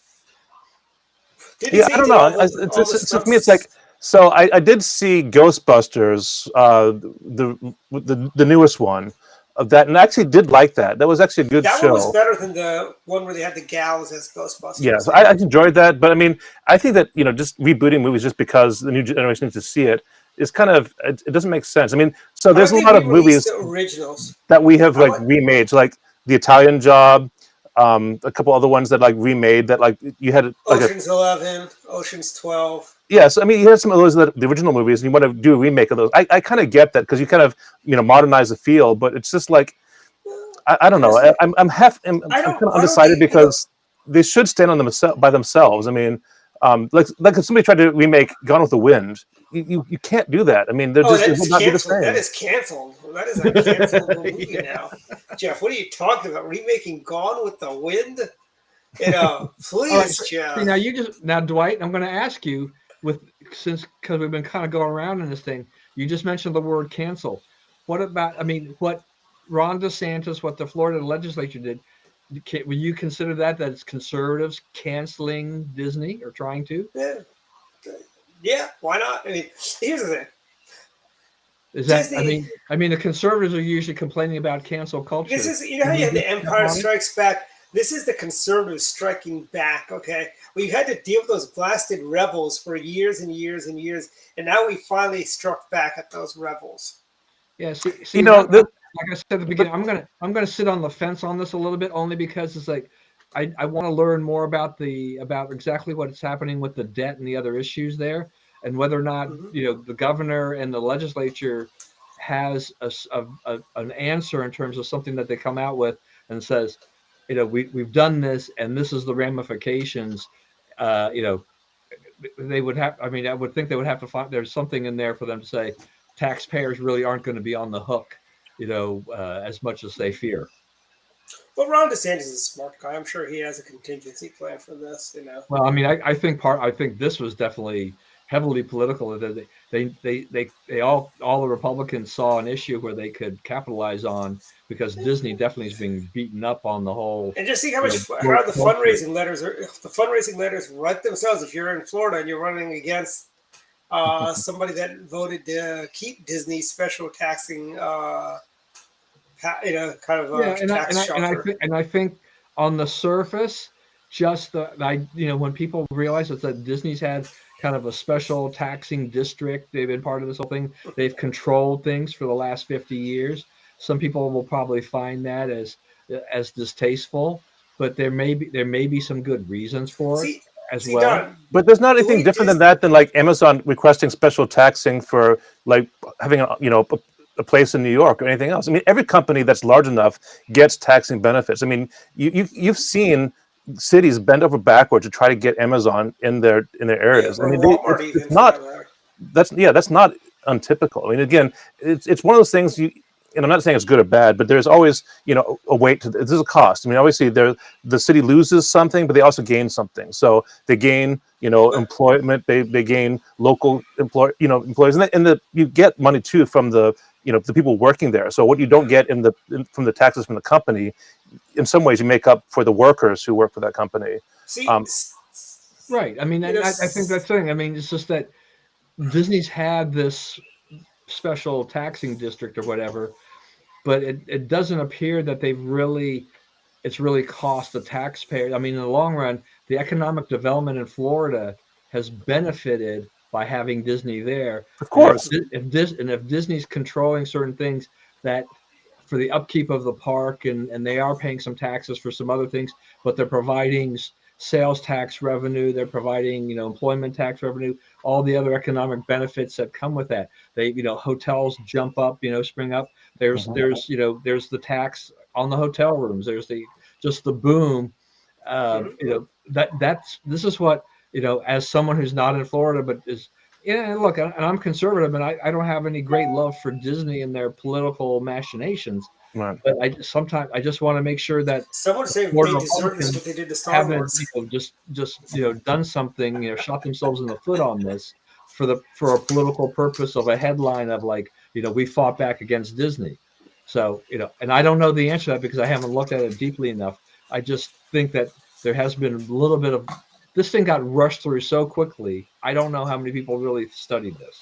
Did he Yeah, say I don't he did know. all the- all the So for me, it's like, stunts? so I did see Ghostbusters, the newest one of that, and I actually did like that. That was actually a good That one was show. better than the one where they had the gals as Ghostbusters. Yes, I enjoyed that, but I mean, I think that just rebooting movies just because the new generation needs to see it is kind of it doesn't make sense. I mean, so Why there's a don't they lot of re-release movies the originals? that we have I like want- remade, so, like The Italian Job, a couple other ones that like remade that like you had like a Ocean's 11, Ocean's 12. yeah. So I mean, you had some of those the original movies, and you want to do a remake of those. I kind of get that because you kind of modernize the feel, but it's just like I don't know. I'm kind of Why don't undecided they- because they should stand on themselves by themselves. I mean, like if somebody tried to remake Gone with the Wind, you can't do that. I mean, they're Oh, just it would not be the same. That is canceled. That is a canceled movie now. Jeff, what are you talking about? Remaking Gone with the Wind? Please, Jeff. See, now Dwight, I'm going to ask you because we've been kind of going around in this thing. You just mentioned the word cancel. What about? I mean, what Ron DeSantis, what the Florida legislature did? Will you consider that it's conservatives canceling Disney or trying to? Yeah, why not? I mean, here's the thing. Is that? Disney- I mean, the conservatives are usually complaining about cancel culture. This is, how you had the Empire Strikes Back. This is the conservatives striking back, okay? We've had to deal with those blasted rebels for years and years and years, and now we finally struck back at those rebels. Yeah, see, like I said at the beginning, I'm gonna sit on the fence on this a little bit, only because it's like I want to learn more about exactly what's happening with the debt and the other issues there, and whether or not the governor and the legislature has an answer in terms of something that they come out with and says, we've done this and this is the ramifications. They would have. I mean, I would think they would have to find there's something in there for them to say taxpayers really aren't going to be on the hook, as much as they fear. Well, Ron DeSantis is a smart guy. I'm sure he has a contingency plan for this. Well, I mean, I think this was definitely heavily political. They all the Republicans saw an issue where they could capitalize on, because Disney definitely is being beaten up on the whole. And just see how the fundraising letters write themselves. If you're in Florida and you're running against somebody that voted to keep Disney special taxing, tax shelter. And I think on the surface, just when people realize that Disney's had kind of a special taxing district, they've been part of this whole thing. They've controlled things for the last 50 years. Some people will probably find that as distasteful, but there may be some good reasons for it as well. Don, but there's not anything different than that, than like Amazon requesting special taxing for like having a place in New York or anything else. I mean, every company that's large enough gets taxing benefits. I mean, you've seen cities bend over backward to try to get Amazon in their areas. Yeah, I mean, Walmart it's not. That's not untypical. I mean, again, it's one of those things. And I'm not saying it's good or bad, but there's always a weight to this. There's a cost. I mean, obviously, the city loses something, but they also gain something. So they gain employment. They gain local employees, and you get money too from the people working there. So what you don't get from the taxes from the company, in some ways, you make up for the workers who work for that company. Right. I mean, I think that's the thing. I mean, it's just that Disney's had this special taxing district or whatever, but it doesn't appear that it's really cost the taxpayer. I mean, in the long run, the economic development in Florida has benefited by having Disney there. Of course. If Disney's controlling certain things that for the upkeep of the park, and they are paying some taxes for some other things, but they're providing sales tax revenue, they're providing employment tax revenue, all the other economic benefits that come with that. They hotels jump up, spring up. There's the tax on the hotel rooms. There's the boom. This is what as someone who's not in Florida but is Yeah, and look, and I'm conservative, and I don't have any great love for Disney and their political machinations. Right. But sometimes I just want to make sure that Some would say Florida they deserve this, Republicans what they did to Star haven't, Wars. done something, shot themselves in the foot on this for a political purpose of a headline of like, we fought back against Disney. So, and I don't know the answer to that because I haven't looked at it deeply enough. I just think that there has been a little bit of this thing got rushed through so quickly. I don't know how many people really studied this.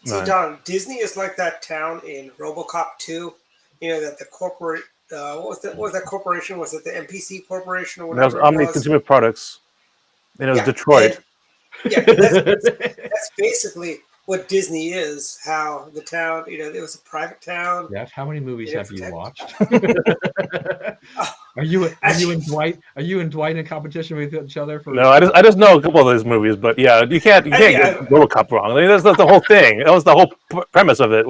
See, Right. Don, Disney is like that town in RoboCop 2. That the corporate, what was that corporation? Was it the MPC Corporation or That was whatever it Omni was? Consumer Products, and it was Yeah, Detroit. and that's basically what Disney is. How the town, it was a private town. Jeff, how many movies have you protect- watched? Are you and Dwight? Are you and Dwight in competition with each other for? No, I just know a couple of those movies, but yeah, you can't get RoboCop wrong. I mean, that's the whole thing. That was the whole premise of it.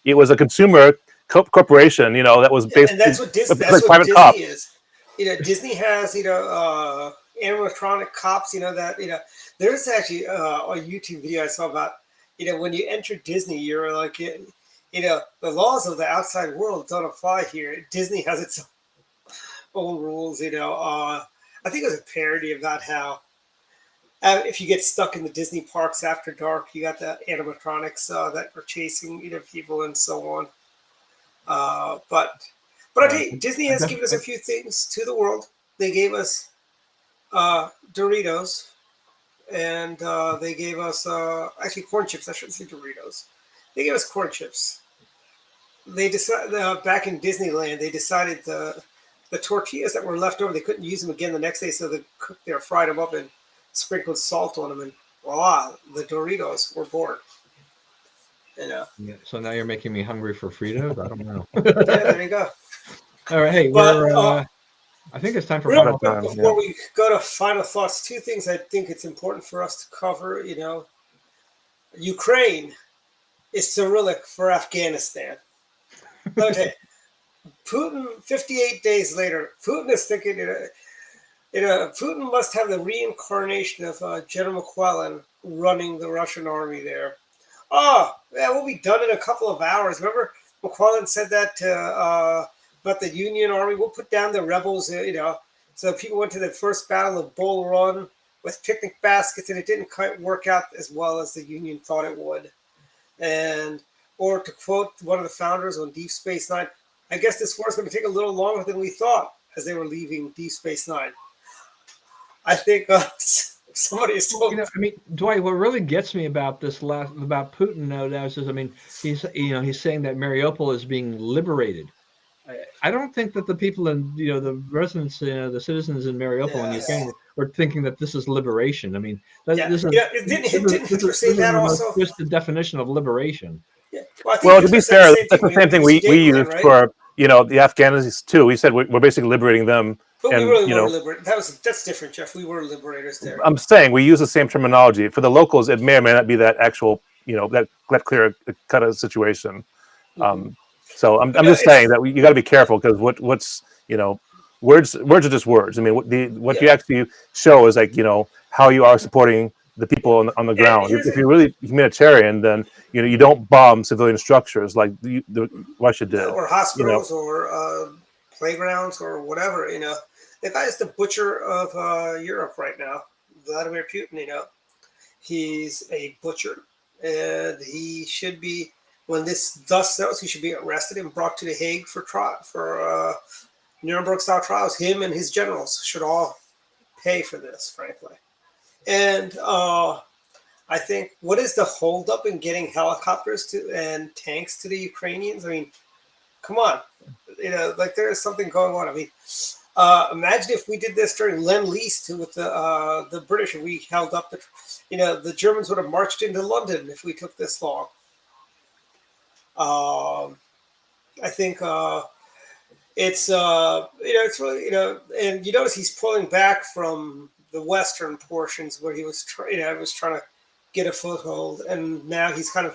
It was a consumer corporation, that was based. And that's what Disney. like That's what private Disney cops. is. Disney has animatronic cops. There's actually a YouTube video I saw about when you enter Disney, you're like the laws of the outside world don't apply here. Disney has its own rules. I think it was a parody about how if you get stuck in the Disney parks after dark, you got the animatronics that are chasing people and so on. But I think Disney has given us a few things to the world. They gave us Doritos, and they gave us actually corn chips. I shouldn't say Doritos. They gave us corn chips. They decided back in Disneyland. They decided the tortillas that were left over, they couldn't use them again the next day, so they cooked or fried them up and sprinkled salt on them, and voila, the Doritos were born. Yeah, so now you're making me hungry for Fritos. I don't know. Yeah, there you go. All right, hey, I think it's time for Real final quick, thoughts. before we go to final thoughts, two things I think it's important for us to cover. Ukraine is Cyrillic for Afghanistan. Okay, Putin. 58 days later, Putin is thinking. Putin must have the reincarnation of General McClellan running the Russian army there. Oh, yeah, we'll be done in a couple of hours. Remember, McClellan said that about the Union Army. We'll put down the rebels, So people went to the first battle of Bull Run with picnic baskets, and it didn't quite work out as well as the Union thought it would. Or to quote one of the founders on Deep Space Nine, I guess this war is going to take a little longer than we thought as they were leaving Deep Space Nine. I think somebody is told. Dwight, what really gets me about about Putin nowadays is, he's saying that Mariupol is being liberated. I don't think that the people in, the residents, the citizens in Mariupol and Ukraine were thinking that this is liberation. This is say that also. Just the definition of liberation. Yeah. Well, to be fair, that's the same thing we used for the Afghans too. We said we're basically liberating them. But we really were liberators. That's different, Jeff. We were liberators there. I'm saying we use the same terminology. For the locals, it may or may not be that actual, that clear cut of situation. So I'm just saying that you got to be careful because what's words are just words. What you actually show is how you are supporting the people on the ground. If you're really humanitarian, then you don't bomb civilian structures like Russia did, or hospitals, or playgrounds, or whatever. The guy is the butcher of Europe right now, Vladimir Putin. He's a butcher, and he should be. When this dust settles, he should be arrested and brought to The Hague for Nuremberg-style trials. Him and his generals should all pay for this, frankly. And I think, what is the holdup in getting helicopters and tanks to the Ukrainians? Come on. There is something going on. Imagine if we did this during Lend-Lease with the British, and we held up the Germans would have marched into London if we took this long. I think it's really and you notice he's pulling back from the western portions where he was trying to get a foothold, and now this is kind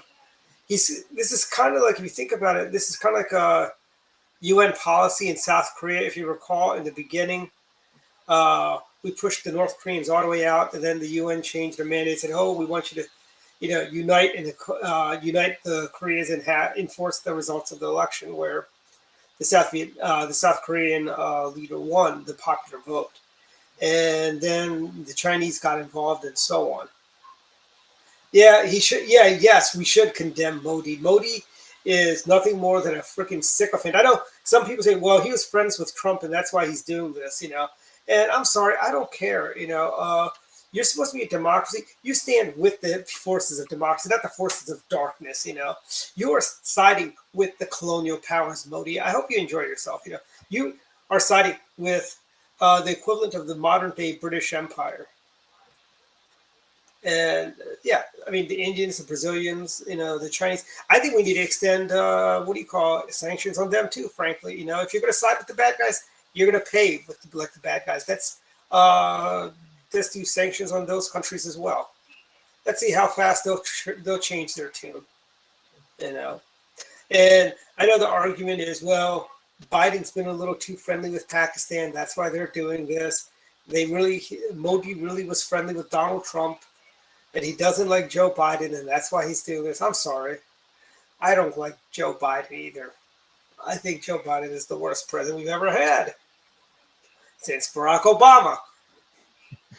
of like, if you think about it, this is kind of like a UN policy in South Korea. If you recall, in the beginning, we pushed the North Koreans all the way out, and then the UN changed their mandate, said, "Oh, we want you to unite the Koreans and enforce the results of the election, where the South Korean leader won the popular vote, and then the Chinese got involved and so on. Yeah, he should. Yeah, yes, we should condemn Modi. Modi is nothing more than a freaking sycophant. I know some people say, well, he was friends with Trump and that's why he's doing this, And I'm sorry, I don't care. You're supposed to be a democracy. You stand with the forces of democracy, not the forces of darkness. You are siding with the colonial powers, Modi. I hope you enjoy yourself. You are siding with the equivalent of the modern day British Empire. And yeah, I mean, the Indians, the Brazilians, the Chinese. I think we need to extend, sanctions on them too, frankly. If you're going to side with the bad guys, you're going to pay like the bad guys. Let's do sanctions on those countries as well. Let's see how fast they'll change their tune. And I know the argument is, well, Biden's been a little too friendly with Pakistan. That's why they're doing this. Modi really was friendly with Donald Trump. And he doesn't like Joe Biden, and that's why he's doing this. I'm sorry. I don't like Joe Biden either. I think Joe Biden is the worst president we've ever had. Since Barack Obama,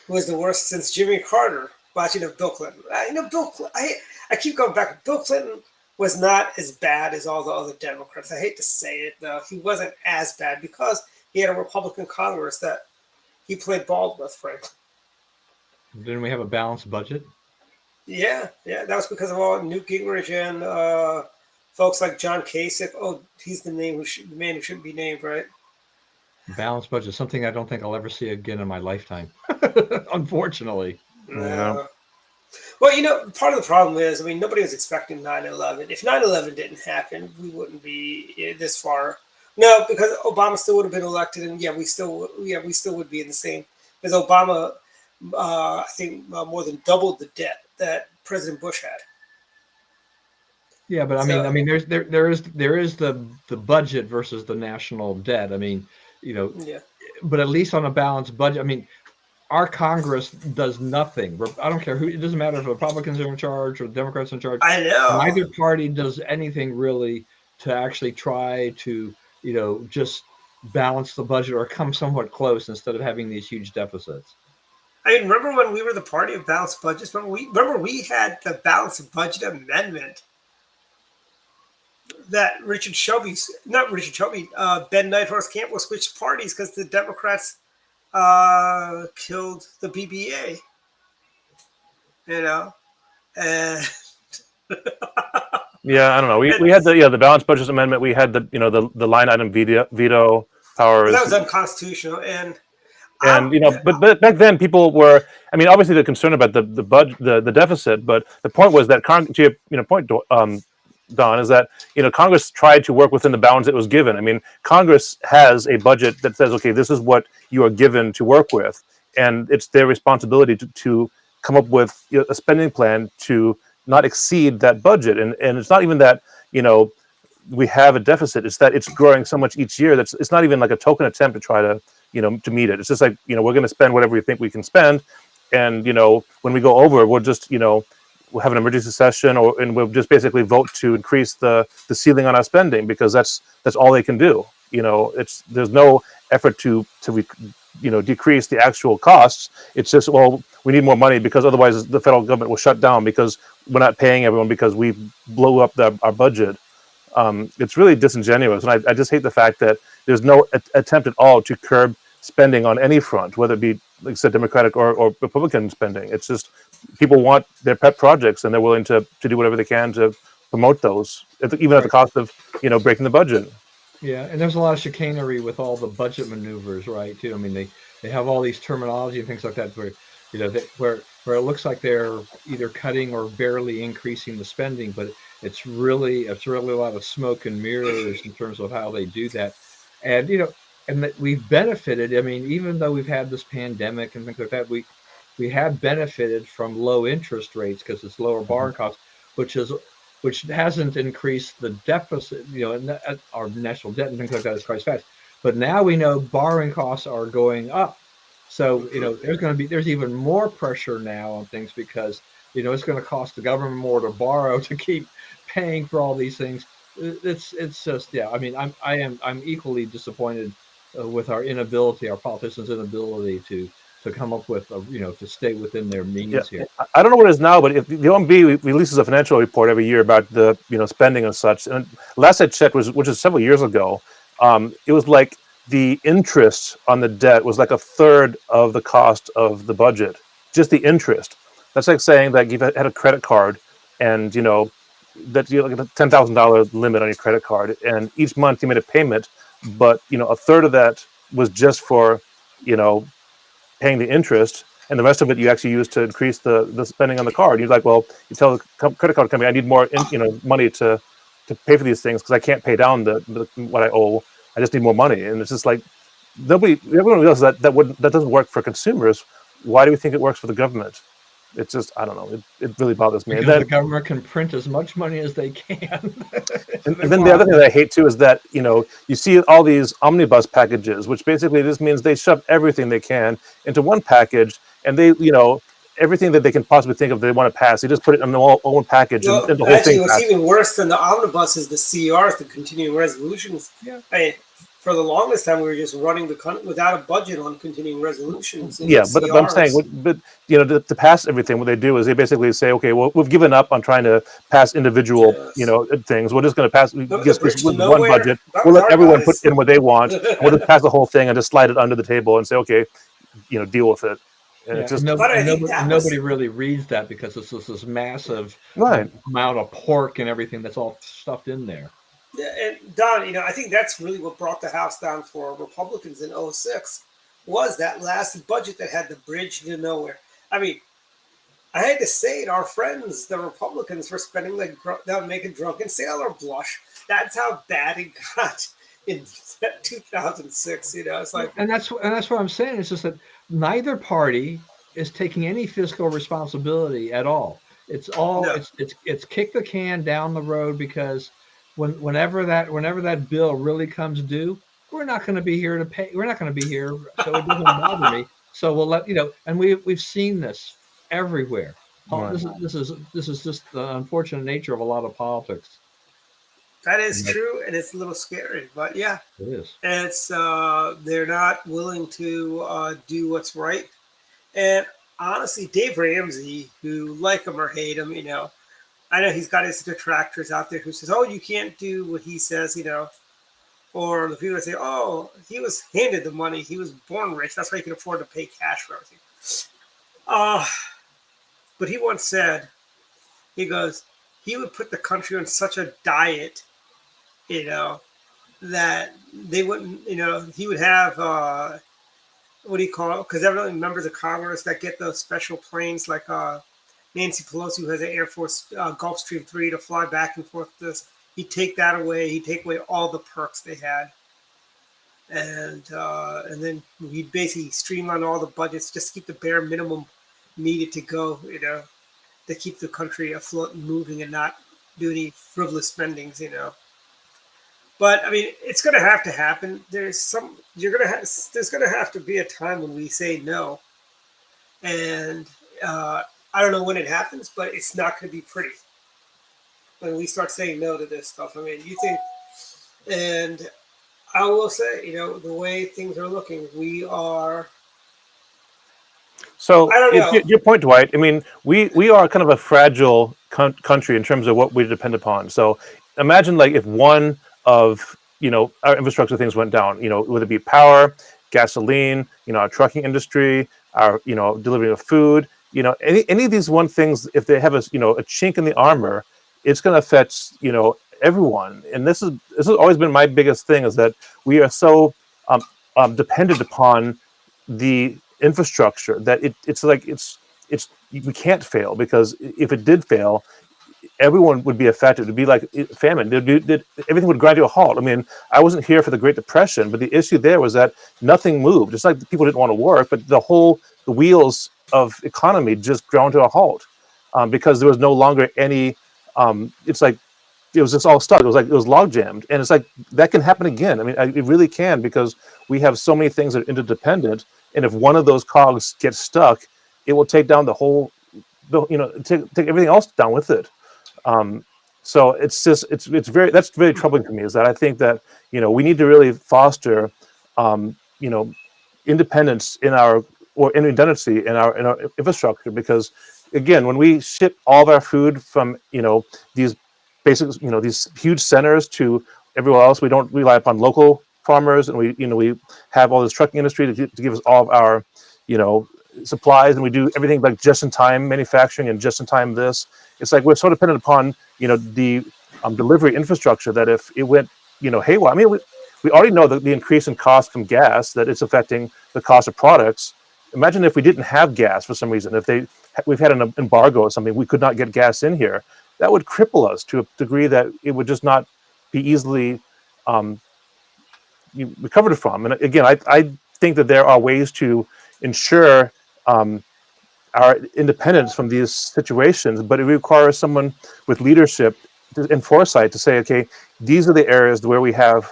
who was the worst since Jimmy Carter. Watching Bill Clinton. I keep going back. Bill Clinton was not as bad as all the other Democrats. I hate to say it, though. He wasn't as bad because he had a Republican Congress that he played ball with, frankly. Didn't we have a balanced budget? Yeah, that was because of all Newt Gingrich and folks like John Kasich. Oh, he's the man who shouldn't be named, right? Balanced budget, something I don't think I'll ever see again in my lifetime, unfortunately. Yeah. Well, part of the problem is, nobody was expecting 9/11. If 9/11 didn't happen, we wouldn't be this far. No, because Obama still would have been elected, and we still would be in the same. Because Obama, I think, more than doubled the debt that President Bush had. Yeah, but there is the budget versus the national debt. But at least on a balanced budget, our Congress does nothing. I don't care who. It doesn't matter if the Republicans are in charge or the Democrats are in charge. I know. Neither party does anything really to actually try to, just balance the budget or come somewhat close instead of having these huge deficits. Remember when we were the party of balanced budgets? Remember we had the balanced budget amendment that Ben Nighthorse Campbell switched parties because the Democrats killed the BBA. And Yeah, I don't know. We had the balanced budget amendment. We had the line item veto powers. That was unconstitutional, and but back then people were. Obviously they're concerned about the budget, the deficit. But the point was that Don, is that Congress tried to work within the bounds it was given. Congress has a budget that says, okay, this is what you are given to work with, and it's their responsibility to come up with a spending plan to not exceed that budget. And it's not even that we have a deficit; it's that it's growing so much each year that it's not even like a token attempt to try to to meet it. It's just like we're going to spend whatever we think we can spend, and when we go over, we'll just we'll have an emergency session, and we'll just basically vote to increase the ceiling on our spending because that's all they can do. There's no effort to decrease the actual costs. It's just, well, we need more money because otherwise the federal government will shut down because we're not paying everyone because we blew up our budget. It's really disingenuous, and I just hate the fact that there's no attempt at all to curb spending on any front, whether it be, like I said, Democratic or Republican spending. It's just people want their pet projects, and they're willing to do whatever they can to promote those, even at the cost of breaking the budget. Yeah, and there's a lot of chicanery with all the budget maneuvers, right? Too. They have all these terminology and things like that where where it looks like they're either cutting or barely increasing the spending, but it's really a lot of smoke and mirrors in terms of how they do that. And and that we've benefited. Even though we've had this pandemic and things like that, we have benefited from low interest rates because it's lower borrowing costs, which hasn't increased the deficit, and our national debt and things like that is quite fast. But now we know borrowing costs are going up. So, there's even more pressure now on things because, it's going to cost the government more to borrow to keep paying for all these things. It's just, yeah. I mean, I'm equally disappointed with our politicians' inability to come up with to stay within their means here. I don't know what it is now, but if the OMB releases a financial report every year about the spending and such, and last I checked, which is several years ago, it was like the interest on the debt was like a third of the cost of the budget, just the interest. That's like saying that you had a credit card, and that you like a $10,000 limit on your credit card, and each month you made a payment, but a third of that was just for paying the interest, and the rest of it you actually use to increase the spending on the card. You're like, well, you tell the credit card company, I need more money to pay for these things because I can't pay down what I owe. I just need more money, and it's just like everyone realizes that doesn't work for consumers. Why do we think it works for the government? It's just, I don't know. It really bothers me. Because the government can print as much money as they can. and then the other thing that I hate too is that you see all these omnibus packages, which basically this means they shove everything they can into one package, and they everything that they can possibly think of they want to pass, they just put it in the one package, and the whole actually, thing. What's even worse than the omnibus is the CRs, the continuing resolutions. Yeah. For the longest time, we were just running without a budget on continuing resolutions. Yeah, but I'm saying, to pass everything, what they do is they basically say, okay, well, we've given up on trying to pass individual, things. We're just going to pass just with one budget. We'll let everyone put in what they want. And we'll just pass the whole thing and just slide it under the table and say, okay, deal with it. And it's just nobody really reads that because it's this massive amount of pork and everything that's all stuffed in there. Yeah, and Don, I think that's really what brought the House down for Republicans in 2006 was that last budget that had the bridge to nowhere. I mean, I had to say it, our friends, the Republicans, were spending that would make a drunken sailor blush. That's how bad it got in 2006. It's like, and that's what I'm saying. It's just that neither party is taking any fiscal responsibility at all. It's all it's kick the can down the road because whenever that bill really comes due, we're not going to be here to pay. We're not going to be here, so it doesn't bother me. So we'll let and we've seen this everywhere. Right. This is just the unfortunate nature of a lot of politics. That is true, and it's a little scary, but yeah, it is. It's they're not willing to do what's right, and honestly, Dave Ramsey, who like him or hate him, I know he's got his detractors out there who says, "Oh, you can't do what he says," or the people that say, "Oh, he was handed the money; he was born rich. That's why he can afford to pay cash for everything." But he once said, he goes, he would put the country on such a diet, that they wouldn't, he would have what do you call it? Because everyone members of Congress that get those special planes like Nancy Pelosi, who has an Air Force Gulfstream 3 to fly back and forth to this. He'd take that away. He'd take away all the perks they had. And then he'd basically streamline all the budgets, just keep the bare minimum needed to go, to keep the country afloat and moving and not do any frivolous spendings, But I mean, it's going to have to happen. There's going to have to be a time when we say no. And I don't know when it happens, but it's not going to be pretty when we start saying no to this stuff. I mean, you think, and I will say, the way things are looking, we are. So, your point, Dwight. I mean, we are kind of a fragile country in terms of what we depend upon. So, imagine like if one of our infrastructure things went down. Whether it be power, gasoline, our trucking industry, our delivery of food. Any of these one things, if they have a chink in the armor, it's going to affect everyone. And this has always been my biggest thing is that we are so dependent upon the infrastructure that it's we can't fail, because if it did fail, everyone would be affected. It'd be like famine. Everything would grind to a halt. I mean, I wasn't here for the Great Depression, but the issue there was that nothing moved. It's like people didn't want to work, but the wheels of economy just ground to a halt because there was no longer any. It's like it was just all stuck. It was log jammed, and it's like that can happen again. I mean, it really can, because we have so many things that are interdependent, and if one of those cogs gets stuck, it will take down the whole take everything else down with it. So it's very that's very troubling to me. Is that I think that we need to really foster you know independence in our or in redundancy in our infrastructure, because again, when we ship all of our food from these basic these huge centers to everywhere else, we don't rely upon local farmers, and we have all this trucking industry to give us all of our supplies, and we do everything like just in time manufacturing and just in time this. It's like we're so dependent upon the delivery infrastructure that if it went haywire. I mean, we already know that the increase in cost from gas, that it's affecting the cost of products. Imagine if we didn't have gas for some reason, if we've had an embargo or something, we could not get gas in here. That would cripple us to a degree that it would just not be easily recovered from. And again, I think that there are ways to ensure our independence from these situations, but it requires someone with leadership and foresight to say, okay, these are the areas where we have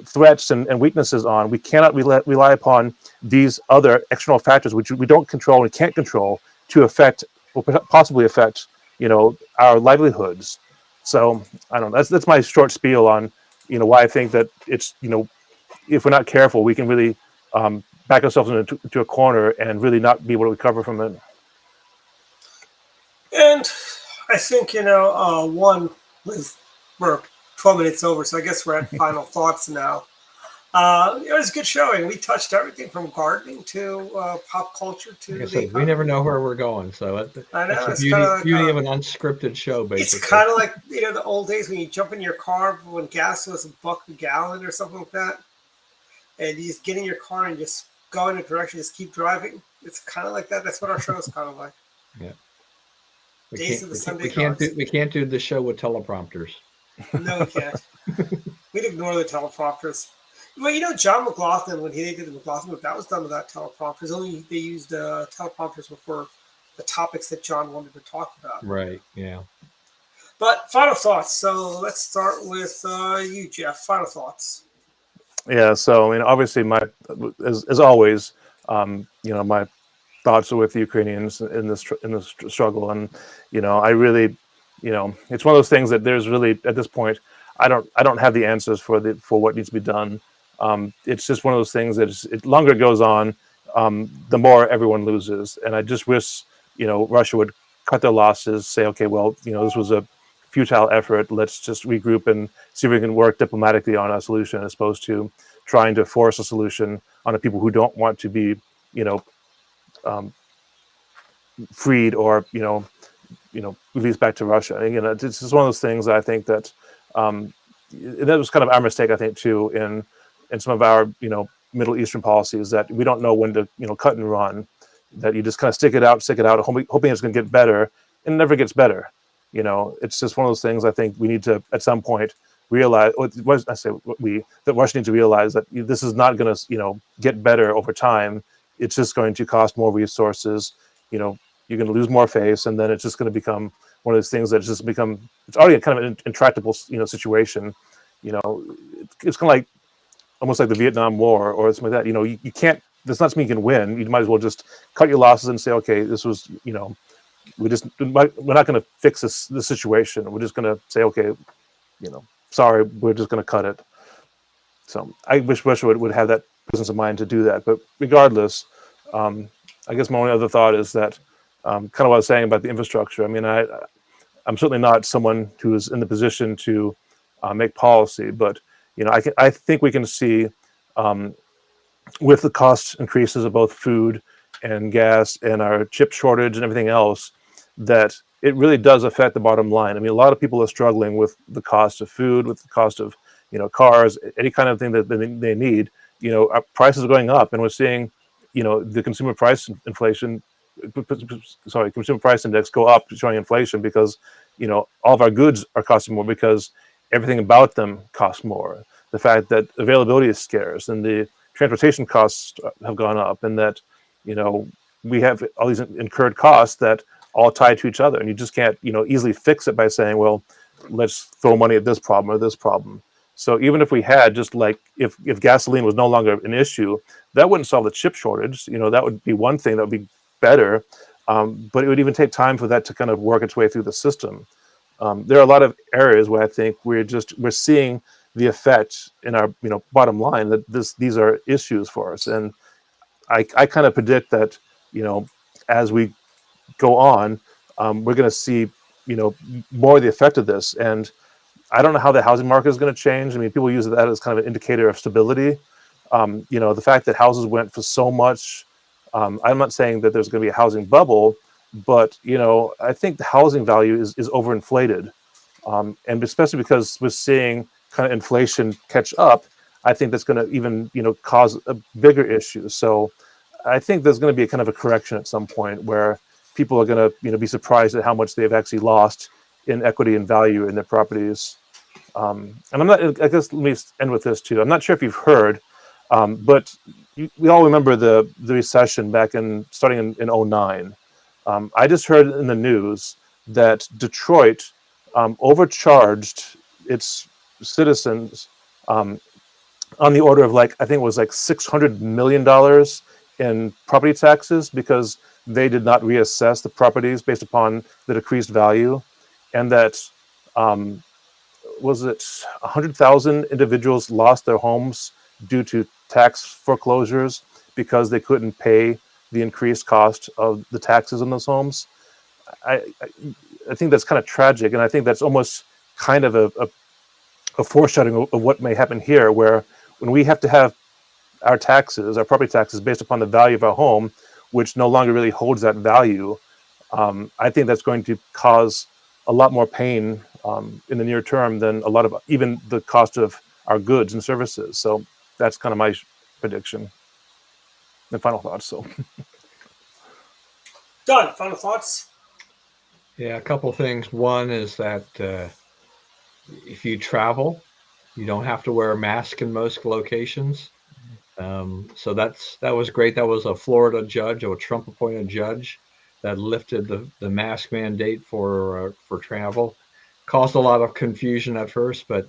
threats and weaknesses on. We cannot rely upon these other external factors which we don't control and can't control to affect or possibly affect our livelihoods. So I don't know. That's my short spiel on why I think that it's if we're not careful, we can really back ourselves into a corner and really not be able to recover from it. And I think we're 12 minutes over, so I guess we're at final thoughts now. It was a good showing. We touched everything from gardening to pop culture to. Like I said, we never know where we're going, so I know that's the beauty of an unscripted show. Basically, it's kind of like the old days when you jump in your car when gas was $1 a gallon or something like that, and you just get in your car and just go in a direction, just keep driving. It's kind of like that. That's what our show is kind of like. Yeah. We can't do the show with teleprompters. No, we can't. We'd ignore the teleprompters. Well, John McLaughlin, when he did the McLaughlin book, that was done without teleprompters. Only they used teleprompters for the topics that John wanted to talk about. Right, yeah. But final thoughts. So let's start with you, Jeff. Final thoughts. Yeah, so obviously, as always, my thoughts are with the Ukrainians in this struggle, and I really, it's one of those things that there's really at this point, I don't have the answers for what needs to be done. It's just one of those things that the longer it goes on, the more everyone loses, and I just wish Russia would cut their losses, say, okay, well, this was a futile effort. Let's just regroup and see if we can work diplomatically on a solution, as opposed to trying to force a solution on the people who don't want to be, freed or released back to Russia. And, it's just one of those things that I think that that was kind of our mistake, I think, too, in some of our Middle Eastern policies, that we don't know when to cut and run. That you just kind of stick it out, hoping it's going to get better, and it never gets better. It's just one of those things. I think we need to, at some point, realize. That Russia needs to realize that this is not going to, get better over time. It's just going to cost more resources. You're going to lose more face, and then it's just going to become one of those things that's just become. It's already kind of an intractable, situation. It's kind of like almost like the Vietnam War or something like that. You can't. There's not something you can win. You might as well just cut your losses and say, okay, this was, we're not going to fix this situation. We're just going to say, okay, sorry, we're just going to cut it. So I wish Russia would have that presence of mind to do that. But regardless, I guess my only other thought is that kind of what I was saying about the infrastructure. I mean, I'm certainly not someone who is in the position to make policy, but I think we can see with the cost increases of both food and gas and our chip shortage and everything else, that it really does affect the bottom line. I mean, a lot of people are struggling with the cost of food, with the cost of cars, any kind of thing that they need. Our prices are going up, and we're seeing the consumer price index go up, showing inflation, because all of our goods are costing more because everything about them costs more. The fact that availability is scarce and the transportation costs have gone up, and that we have all these incurred costs that all tie to each other, and you just can't easily fix it by saying, well, let's throw money at this problem or this problem. So even if we had just like if gasoline was no longer an issue, that wouldn't solve the chip shortage. That would be one thing that would be better. but it would even take time for that to kind of work its way through the system. There are a lot of areas where I think we're seeing the effect in our bottom line that these are issues for us, and I kind of predict that as we go on, we're going to see more of the effect of this. And I don't know how the housing market is going to change. I mean, people use that as kind of an indicator of stability. The fact that houses went for so much. I'm not saying that there's going to be a housing bubble, but I think the housing value is overinflated, and especially because we're seeing kind of inflation catch up. I think that's going to even cause a bigger issue. So I think there's going to be a kind of a correction at some point where people are going to be surprised at how much they've actually lost in equity and value in their properties. And I'm not. I guess let me end with this too. I'm not sure if you've heard, but we all remember the recession back starting in 2009. I just heard in the news that Detroit overcharged its citizens on the order of I think it was $600 million in property taxes because they did not reassess the properties based upon the decreased value, and that was it 100,000 individuals lost their homes due to tax foreclosures because they couldn't pay the increased cost of the taxes on those homes. I think that's kind of tragic, and I think that's almost kind of a foreshadowing of what may happen here, where when we have to have our property taxes, based upon the value of our home, which no longer really holds that value, I think that's going to cause a lot more pain in the near term than a lot of even the cost of our goods and services. So that's kind of my prediction and final thoughts. So, Done. Final thoughts? Yeah, a couple things. One is that if you travel, you don't have to wear a mask in most locations. So that was great. That was a Florida judge, a Trump-appointed judge, that lifted the mask mandate for travel. Caused a lot of confusion at first, but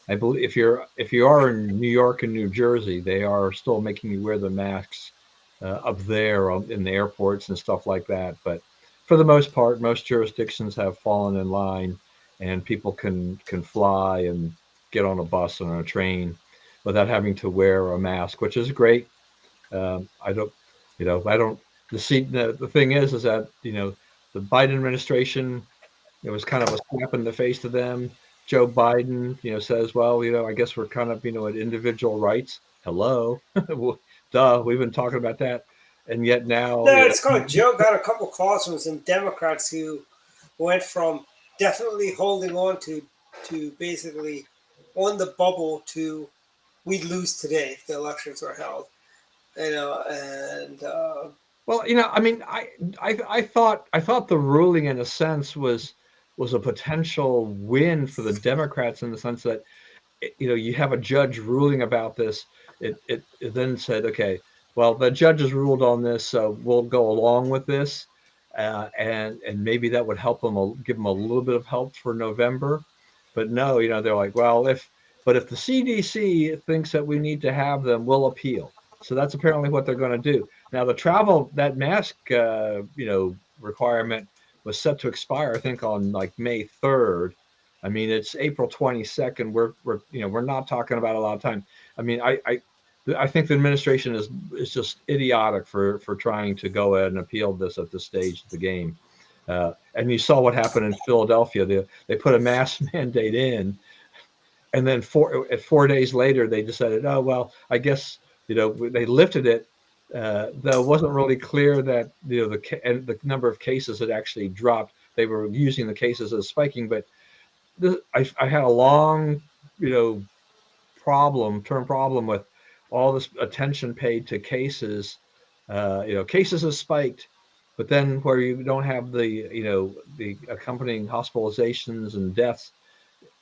I believe if you are in New York and New Jersey, they are still making you wear the masks up there in the airports and stuff like that. But for the most part, most jurisdictions have fallen in line, and people can fly and get on a bus and on a train without having to wear a mask, which is great. I don't. The thing is that the Biden administration, it was kind of a slap in the face to them. Joe Biden, says, well, I guess we're kind of, at individual rights. Hello, duh. We've been talking about that, and yet now. No, it's kind of Joe got a couple calls from some Democrats who went from definitely holding on to basically on the bubble to we'd lose today if the elections were held. And well, I mean, I thought the ruling in a sense was a potential win for the Democrats, in the sense that you have a judge ruling about this. It then said, okay, well, the judge has ruled on this, so we'll go along with this, and maybe that would help them, give them a little bit of help for November. But no, they're like, well, if the CDC thinks that we need to have them, we'll appeal. So that's apparently what they're going to do. Now, that mask, requirement was set to expire, I think, on May 3rd. I mean, it's April 22nd. We're not talking about a lot of time. I mean, I think the administration is just idiotic for trying to go ahead and appeal this at this stage of the game. And you saw what happened in Philadelphia. They put a mask mandate in, and then 4 days later they decided, oh well, I guess they lifted it. Though it wasn't really clear that the number of cases had actually dropped. They were using the cases as spiking, but I had a long problem with all this attention paid to cases. Cases have spiked, but then where you don't have the accompanying hospitalizations and deaths,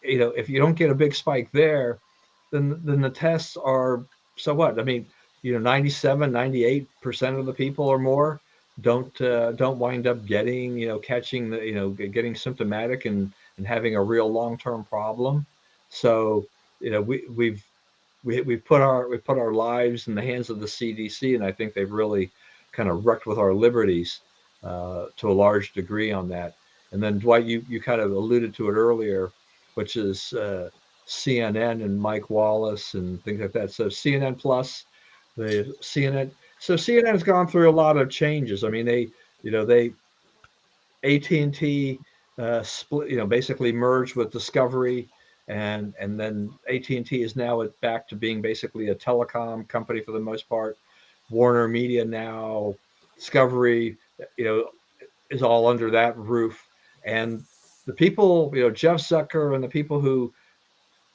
if you don't get a big spike there, then the tests are, so what? I mean, 97, 98% of the people or more don't wind up getting, catching getting symptomatic and having a real long-term problem. So, we've put our lives in the hands of the CDC, and I think they've really kind of wrecked with our liberties. to a large degree on that. And then Dwight, you kind of alluded to it earlier, which is CNN and Mike Wallace and things like that. So CNN Plus, the CNN. So CNN has gone through a lot of changes. I mean, they AT&T split, basically merged with Discovery, and then AT&T is now back to being basically a telecom company for the most part. Warner Media now, Discovery, is all under that roof, and the people, Jeff Zucker and the people who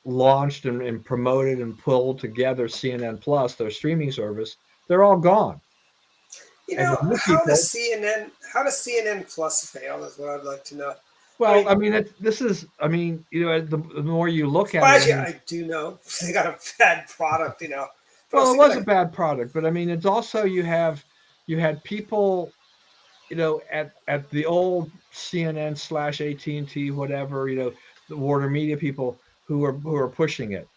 launched and promoted and pulled together CNN Plus, their streaming service, they're all gone. And the new How does people, CNN Plus fail? Is what I'd like to know. well, I mean, the more you look at Well, it, actually, I do know they got a bad product. But I well, it thinking was a bad product, but I mean, it's also you had people, at the old CNN / AT&T, whatever, the Warner Media people who are pushing it.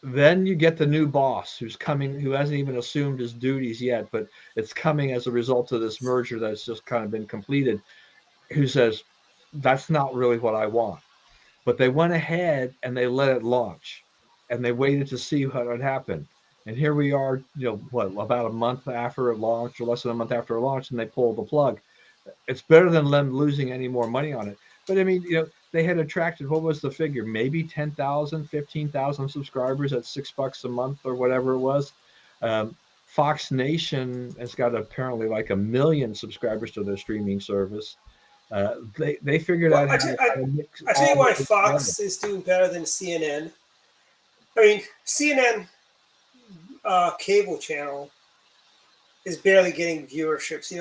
Then you get the new boss who's coming, who hasn't even assumed his duties yet, but it's coming as a result of this merger that's just kind of been completed, who says, that's not really what I want. But they went ahead and they let it launch, and they waited to see what would happen. And here we are, about a month after it launched, or less than a month after it launched, and they pulled the plug. It's better than them losing any more money on it. But I mean, they had attracted, what was the figure? Maybe 10,000, 15,000 subscribers at $6 a month or whatever it was. Fox Nation has got apparently like 1 million subscribers to their streaming service. They figured out how to mix. I tell you why Fox is doing better than CNN. I mean, CNN cable channel is barely getting viewerships, and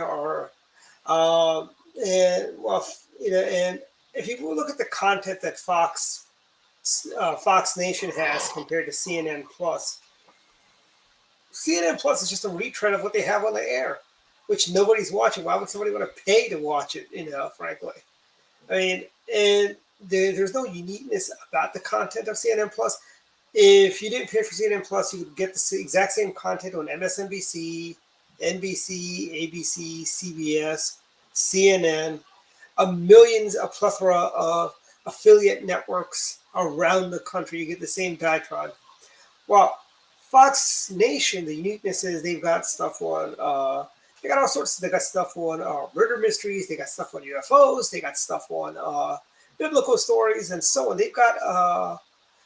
if you look at the content that Fox Nation has compared to CNN Plus is just a retread of what they have on the air, which nobody's watching. Why would somebody want to pay to watch it? Frankly, I mean, and there's no uniqueness about the content of CNN Plus. If you didn't pay for CNN Plus, you would get the exact same content on MSNBC, NBC, ABC, CBS, CNN, a plethora of affiliate networks around the country. You get the same diatribe. Well, Fox Nation, the uniqueness is they've got stuff on. They got all sorts. They got stuff on murder mysteries. They got stuff on UFOs. They got stuff on biblical stories and so on. They've got.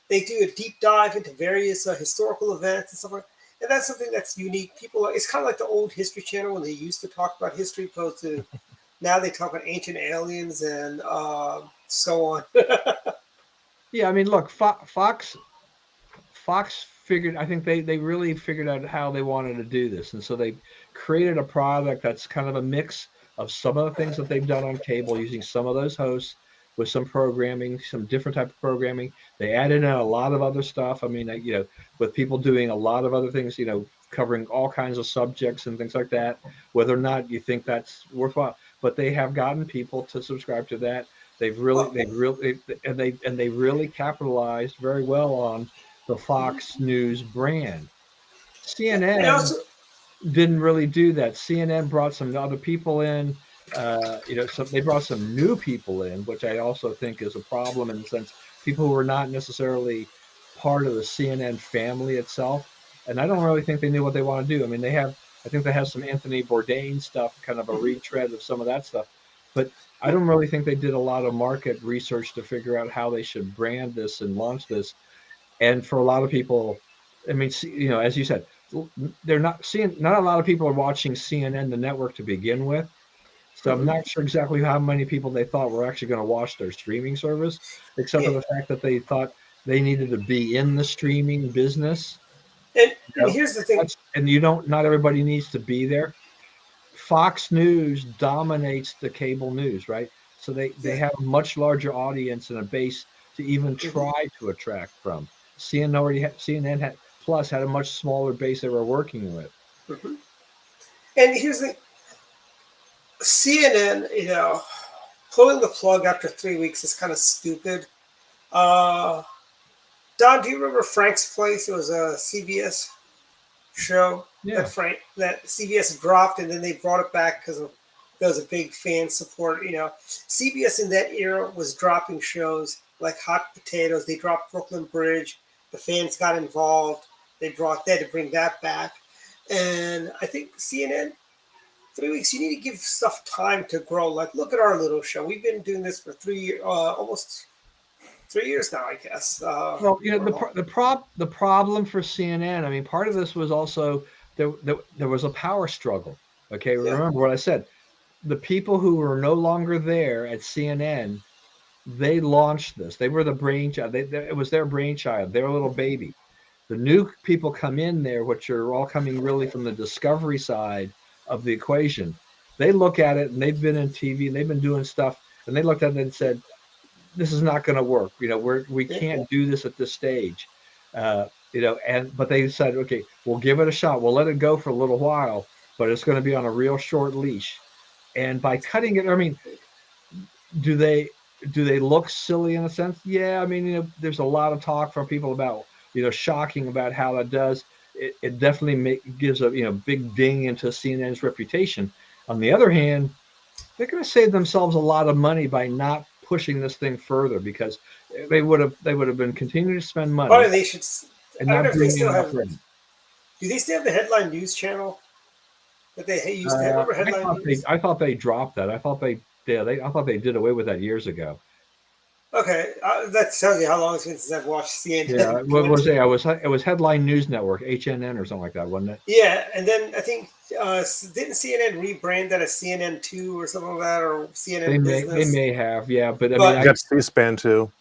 They do a deep dive into various historical events and stuff like that. And that's something that's unique. It's kind of like the old History Channel when they used to talk about history, opposed to now they talk about ancient aliens and so on. Yeah, I mean, look, Fox figured. I think they really figured out how they wanted to do this, and so they created a product that's kind of a mix of some of the things that they've done on cable, using some of those hosts with some programming, some different type of programming. They added in a lot of other stuff. I mean, with people doing a lot of other things, covering all kinds of subjects and things like that, whether or not you think that's worthwhile. But they have gotten people to subscribe to that. They really capitalized very well on the Fox News brand. CNN didn't really do that. CNN brought some other people in. So they brought some new people in, which I also think is a problem in the sense people who were not necessarily part of the CNN family itself. And I don't really think they knew what they want to do. I mean, I think they have some Anthony Bourdain stuff, kind of a retread of some of that stuff. But I don't really think they did a lot of market research to figure out how they should brand this and launch this. And for a lot of people, I mean, as you said, not a lot of people are watching CNN, the network, to begin with. So I'm not sure exactly how many people they thought were actually going to watch their streaming service, except for the fact that they thought they needed to be in the streaming business. And here's the thing. Not everybody needs to be there. Fox News dominates the cable news, right? So they have a much larger audience and a base to even try to attract from. CNN Plus had a much smaller base they were working with. Mm-hmm. And here's the CNN, pulling the plug after 3 weeks is kind of stupid. Don, do you remember Frank's Place? It was a CBS show that CBS dropped, and then they brought it back because of there was a big fan support. CBS in that era was dropping shows like Hot Potatoes. They dropped Brooklyn Bridge. The fans got involved. They brought that to bring that back. And I think CNN, 3 weeks, you need to give stuff time to grow. Like, look at our little show. We've been doing this for almost 3 years now, I guess. Well, the problem for CNN, I mean, part of this was also there was a power struggle. Okay, Yeah. remember what I said. The people who were no longer there at CNN, they launched this. They were the brainchild. It was their brainchild, their little baby. The new people come in there, which are all coming really from the Discovery side of the equation. They look at it, and they've been in TV, and they've been doing stuff, and they looked at it and said, this is not going to work. We can't do this at this stage. But they said, okay, we'll give it a shot. We'll let it go for a little while, but it's going to be on a real short leash. And by cutting it, I mean, do they look silly in a sense? Yeah. I mean, there's a lot of talk from people about, shocking about how that does. It definitely gives a, big ding into CNN's reputation. On the other hand, they're going to save themselves a lot of money by not pushing this thing further, because they would have been continuing to spend money. Or they should. And I don't not know if they bring still in have. enough revenue. Do they still have the Headline News channel that they used to have? Remember Headline News? I thought they dropped that. I thought they did away with that years ago. Okay, that tells you how long it's been since I've watched CNN. Yeah, what was it? It was Headline News Network, HNN or something like that, wasn't it? Yeah, and then I think didn't CNN rebrand that as CNN2 or something like that, or CNN Business? They may have, yeah, but I But- mean, I got C-SPAN too.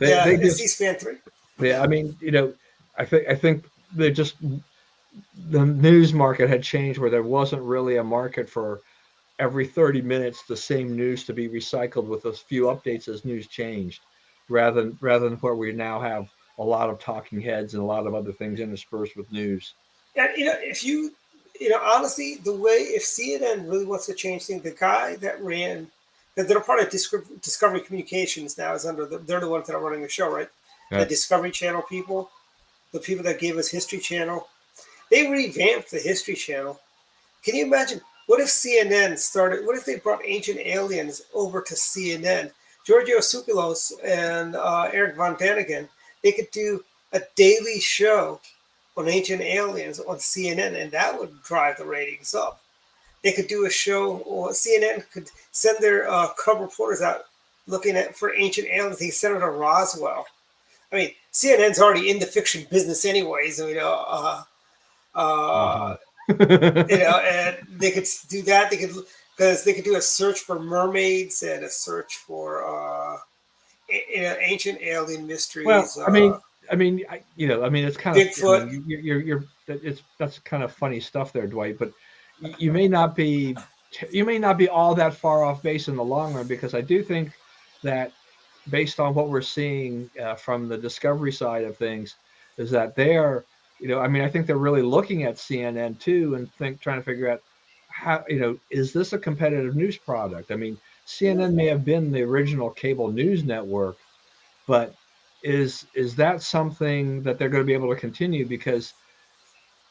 Yeah, just, C-SPAN 3. yeah, I mean, I think they just, the news market had changed where there wasn't really a market for every 30 minutes the same news to be recycled with a few updates as news changed, rather than where we now have a lot of talking heads and a lot of other things interspersed with news. And if you honestly, the way, if CNN really wants to change things, the guy that ran, that they're part of Discovery Communications now, is under they're the ones that are running the show, right? Yeah. The Discovery Channel people, the people that gave us History Channel, they revamped the History Channel. Can you imagine? What if CNN started? What if they brought Ancient Aliens over to CNN? Giorgio Tsoukalos and Eric Von Daniken, they could do a daily show on Ancient Aliens on CNN, and that would drive the ratings up. They could do a show, or CNN could send their cub reporters out looking for Ancient Aliens. They send it to Roswell. I mean, CNN's already in the fiction business anyways, and they could do that. They could do a search for mermaids and a search for ancient alien mysteries. Well, I mean, it's kind Bigfoot. of that's kind of funny stuff there, Dwight. But you may not be all that far off base in the long run, because I do think that, based on what we're seeing from the Discovery side of things, is that they're, I think they're really looking at CNN too and trying to figure out how, is this a competitive news product? I mean, CNN may have been the original cable news network, but is that something that they're going to be able to continue? Because,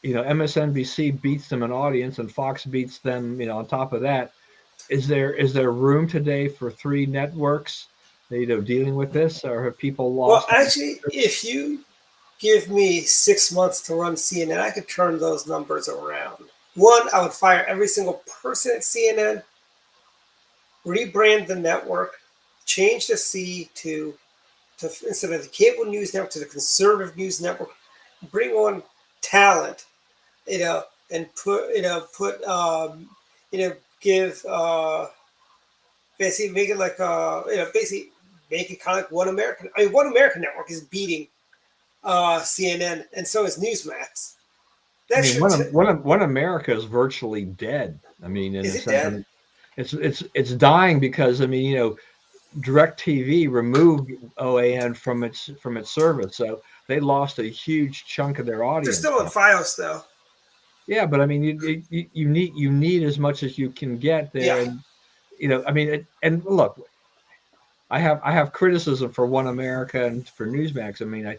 MSNBC beats them in audience and Fox beats them, on top of that. Is there room today for 3 networks, dealing with this, or have people lost? Well, actually, if you give me 6 months to run CNN, I could turn those numbers around. One, I would fire every single person at CNN, rebrand the network, change the C to instead of the cable news network to the conservative news network, bring on talent, and give basically make it like basically make it kind of like One American. I mean, One American Network is beating CNN, and so is Newsmax. One America is virtually dead. I mean, is it dead? It's dying because DirecTV removed OAN from its service, so they lost a huge chunk of their audience. They're still on FiOS though. Yeah, but I mean, you need as much as you can get there. Yeah. And, and look, I have criticism for One America and for Newsmax. I mean,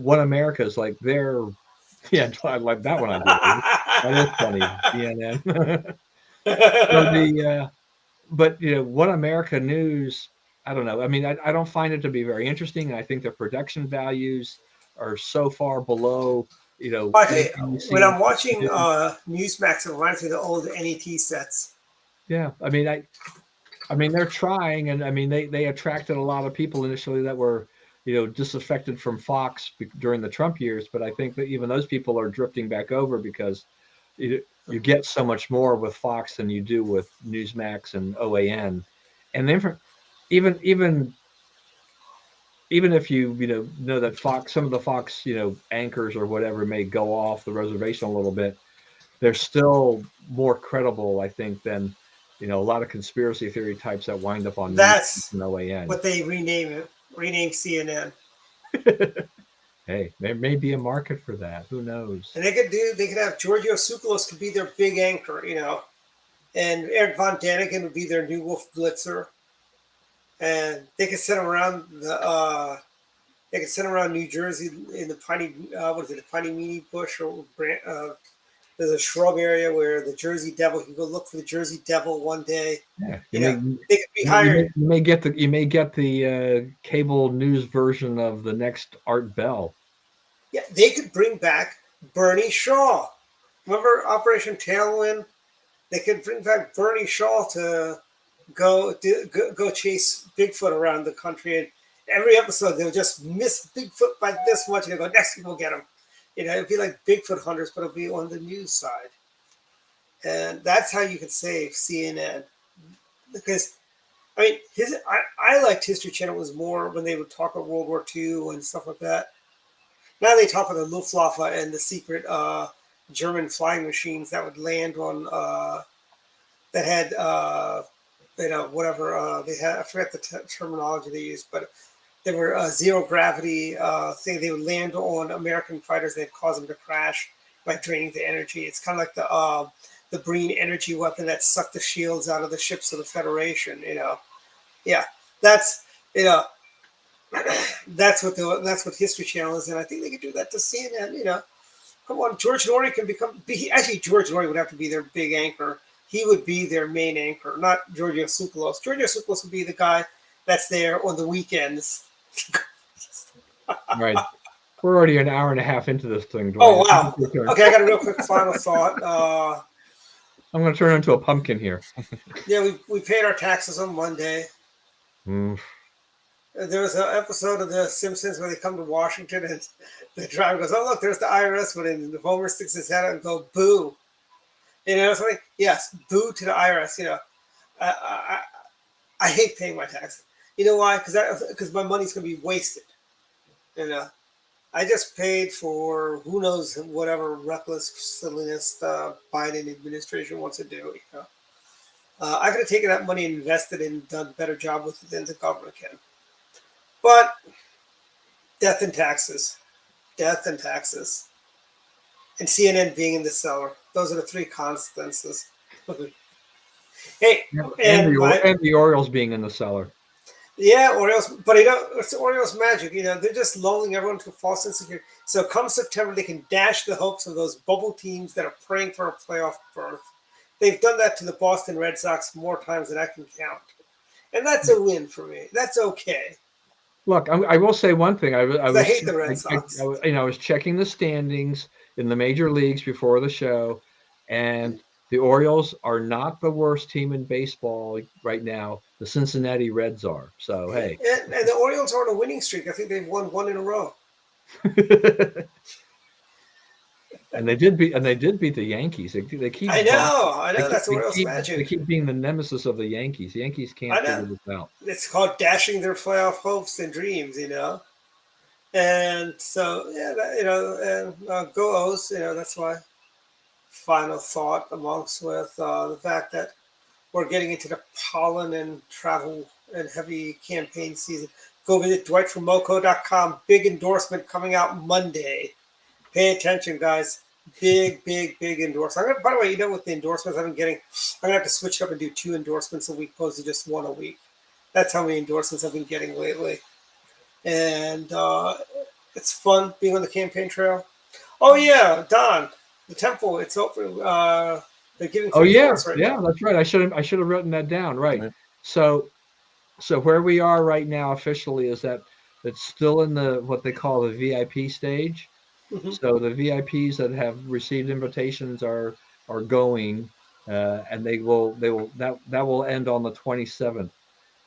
One America is like I like that one. I do. That is funny. CNN. But One America News, I don't know. I mean, I don't find it to be very interesting. I think the production values are so far below, I tell you, anything you when see. I'm watching Newsmax, it reminds me of the old NET sets. Yeah, I mean, they're trying, and I mean, they attracted a lot of people initially that were, disaffected from Fox during the Trump years. But I think that even those people are drifting back over because you get so much more with Fox than you do with Newsmax and OAN, and then even if you know that Fox, some of the Fox anchors or whatever may go off the reservation a little bit, they're still more credible, I think, than a lot of conspiracy theory types that wind up on News That's and OAN. what they rename CNN. Hey, there may be a market for that. Who knows? And they could have Giorgio Tsoukalos could be their big anchor, and Eric Von Daniken would be their new Wolf Blitzer. And they could send him around they could send him around New Jersey in the the piney meanie bush, or there's a shrub area where the Jersey Devil, you can go look for the Jersey Devil one day. Yeah, They could be hired. You may get the cable news version of the next Art Bell. Yeah, they could bring back Bernie Shaw. Remember Operation Tailwind? They could bring back Bernie Shaw to go chase Bigfoot around the country, and every episode they'll just miss Bigfoot by this much, and they go, next week we'll get him. It'd be like Bigfoot hunters, but it'll be on the news side, and that's how you can save CNN. Because I mean, I liked History Channel was more when they would talk about World War II and stuff like that. Now they talk about the Luftwaffe and the secret German flying machines that would land on that had whatever they had. I forget the terminology they used, but they were zero gravity thing. They would land on American fighters. They'd cause them to crash by draining the energy. It's kind of like the Breen energy weapon that sucked the shields out of the ships of the Federation. Yeah, that's that's what History Channel is, and I think they could do that to CNN. Come on, George Norrie can actually George Norrie would have to be their big anchor. He would be their main anchor, not Giorgio Tsoukalos. Giorgio Tsoukalos would be the guy that's there on the weekends. Right. We're already an hour and a half into this thing, Dwight. Oh, wow. Okay, I got a real quick final thought. I'm going to turn into a pumpkin here. Yeah, we paid our taxes on Monday. There was an episode of The Simpsons where they come to Washington and the driver goes, "Oh, look, there's the IRS." When Homer sticks his head out and go, "Boo." Something. Yes, boo to the IRS. I hate paying my taxes. You know why? Because my money's going to be wasted. I just paid for who knows whatever reckless silliness the Biden administration wants to do. I could have taken that money and invested and done a better job with it than the government can. But death and taxes, and CNN being in the cellar. Those are the three constances. Hey, and the Orioles being in the cellar. Yeah, Orioles, but it's Orioles magic. They're just lulling everyone to a false sense of security. So come September, they can dash the hopes of those bubble teams that are praying for a playoff berth. They've done that to the Boston Red Sox more times than I can count, and that's a win for me. That's okay. Look, I will say one thing. I hate the Red Sox. I was checking the standings in the major leagues before the show, and the Orioles are not the worst team in baseball right now. The Cincinnati Reds are. So hey, and the Orioles are on a winning streak. I think they've won one in a row. And they did beat the Yankees. They keep. I know. That's Orioles magic. They keep being the nemesis of the Yankees. The Yankees can't figure this out. It's called dashing their playoff hopes and dreams. And so go O's. That's my final thought, amongst with the fact that we're getting into the pollen and travel and heavy campaign season. Go visit DwightFromMoco.com. Big endorsement coming out Monday. Pay attention, guys. Big endorsement. By the way, with the endorsements I've been getting, I'm going to have to switch up and do 2 endorsements a week opposed to just 1 a week. That's how many endorsements I've been getting lately. And it's fun being on the campaign trail. Oh, yeah, Don, the temple, it's open. They're giving Oh free yeah, tours right yeah, now. that's right. I should have written that down. Right. Yeah. So where we are right now officially is that it's still in the what they call the VIP stage. Hmm. So the VIPs that have received invitations are going, and that will end on the 27th,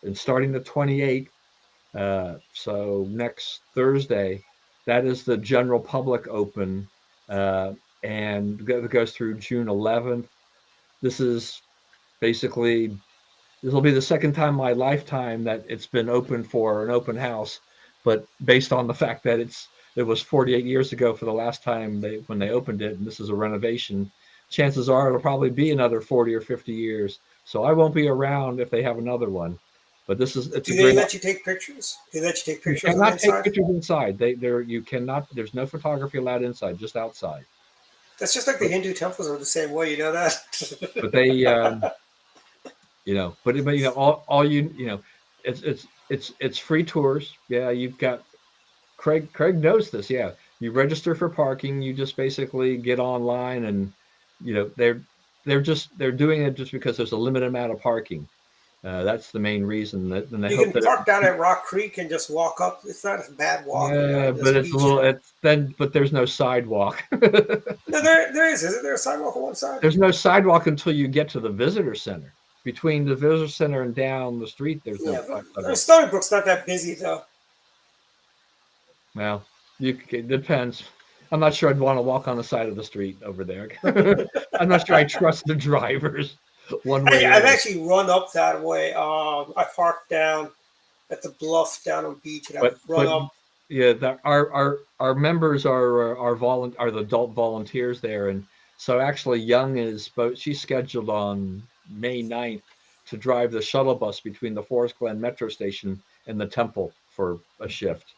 and starting the 28th. So next Thursday, that is the general public open, and it goes through June 11th. This is basically this will be the second time in my lifetime that it's been open for an open house, but based on the fact that it was 48 years ago for the last time when they opened it, and this is a renovation, chances are it'll probably be another 40 or 50 years. So I won't be around if they have another one. But it's a Do they great. let you take pictures? Do they let you take You pictures on the cannot take inside? pictures inside. You cannot. There's no photography allowed inside, just outside. That's just like the But Hindu temples are the same way. You know that? but they but all it's free tours. Yeah, you've got Craig knows this. Yeah, you register for parking. You just basically get online, and they're doing it just because there's a limited amount of parking. That's the main reason and they You hope can that park down at Rock Creek and just walk up. It's not a bad walk. yeah, This but it's a beach little road. but there's no sidewalk. No, there is. Isn't there a sidewalk on one side? There's no sidewalk until you get to the visitor center. Between the visitor center and down the street, there's no Yeah, but sidewalk. Stony Brook's not that busy though. Well, it depends. I'm not sure I'd want to walk on the side of the street over there. I'm not sure I trust the drivers one way. Hey, or I've the other. actually run up that way. I parked down at the bluff down on beach, and I've run But up. yeah, our members are the adult volunteers there, and so actually Young she's scheduled on May 9th to drive the shuttle bus between the Forest Glen Metro Station and the Temple for a shift.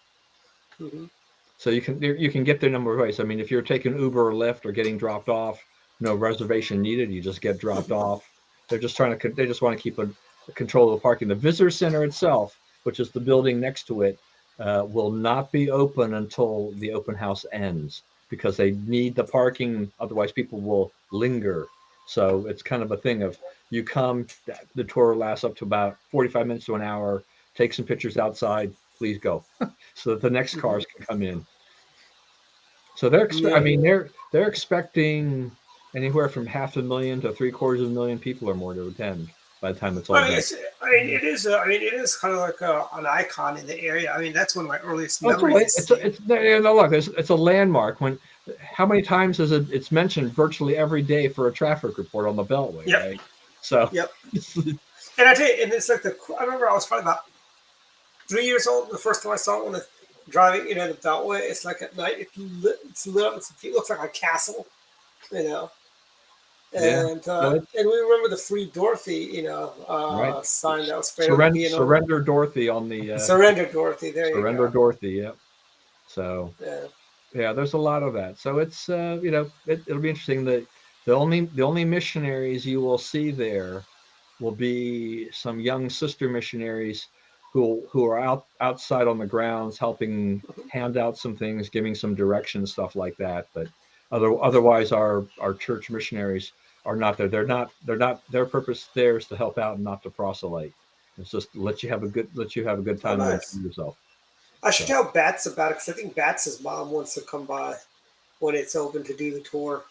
Mhm. So you can get there a number of ways. I mean, if you're taking Uber or Lyft or getting dropped off, no reservation needed. You just get dropped off. They just want to keep a control of the parking. The visitor center itself, which is the building next to it, will not be open until the open house ends because they need the parking. Otherwise, people will linger. So it's kind of a thing of you come, the tour lasts up to about 45 minutes to an hour. Take some pictures outside. Please go, so that the next cars can come in. So I mean, they're expecting anywhere from 500,000 to 750,000 people or more to attend by the time it's all I mean, done. it is. It is kind of like an icon in the area. I mean, that's one of my earliest Oh, memories. look, it's a landmark. How many times is it's mentioned virtually every day for a traffic report on the Beltway, Yep. right? So Yep. And I tell you, and it's like I remember I was probably about 3 years old the first time I saw it when driving, the Beltway. It's like at night, it's lit up. It looks like a castle, Yeah. And and we remember the Free Dorothy, Right. sign that was sprayed Surrender Dorothy on the Surrender Dorothy. There Surrender you go. Dorothy. Yep. So Yeah. yeah, there's a lot of that. So it's it'll be interesting. The only missionaries you will see there will be some young sister missionaries who are outside on the grounds helping hand out some things, giving some direction, stuff like that. But otherwise our church missionaries are not there. They're not their purpose there is to help out and not to proselyte. It's just to let you have a good time and Nice. enjoy yourself. I should tell Bats about it because I think Bats' mom wants to come by when it's open to do the tour.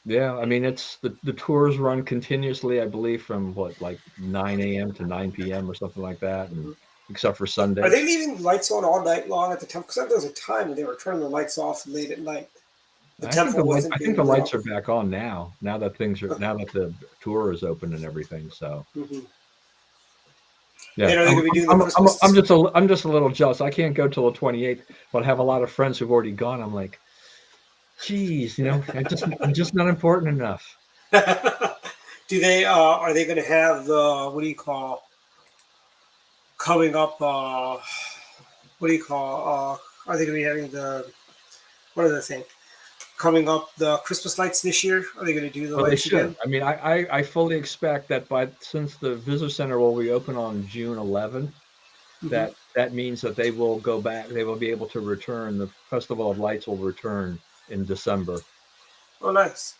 Yeah, I mean it's the tours run continuously, I believe, from like 9 a.m. to 9 p.m. or something like that, and except for Sunday. Are they leaving lights on all night long at the temple? Because there was a time when they were turning the lights off late at night. The temple wasn't. I think the lights are back on now. Now that the tour is open and everything. So Mm-hmm. yeah, And are they going to be doing the Christmas? I'm just a little jealous. I can't go till the 28th, but I have a lot of friends who've already gone. I'm like, geez, I'm just not important enough. Do they? Are they going to have the what do you call? Coming up, what do you call? Are they going to be having what are the thing? Coming up, the Christmas lights this year? Are they going to do the Well, they lights should. again? I mean, I fully expect that since the visitor center will reopen on June 11th, Mhm. that means that they will go back. They will be able to return. The Festival of Lights will return in December. Oh, nice.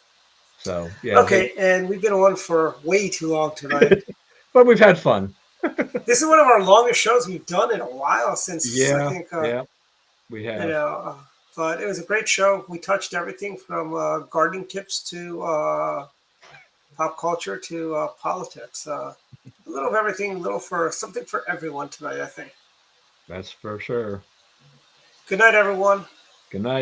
So yeah. Okay, and we've been on for way too long tonight. But we've had fun. This is one of our longest shows we've done in a while since I Yeah. think Yeah. We you have. know. But it was a great show. We touched everything from gardening tips to pop culture to politics. A little of everything, a little for something for everyone tonight, I think. That's for sure. Good night, everyone. Good night.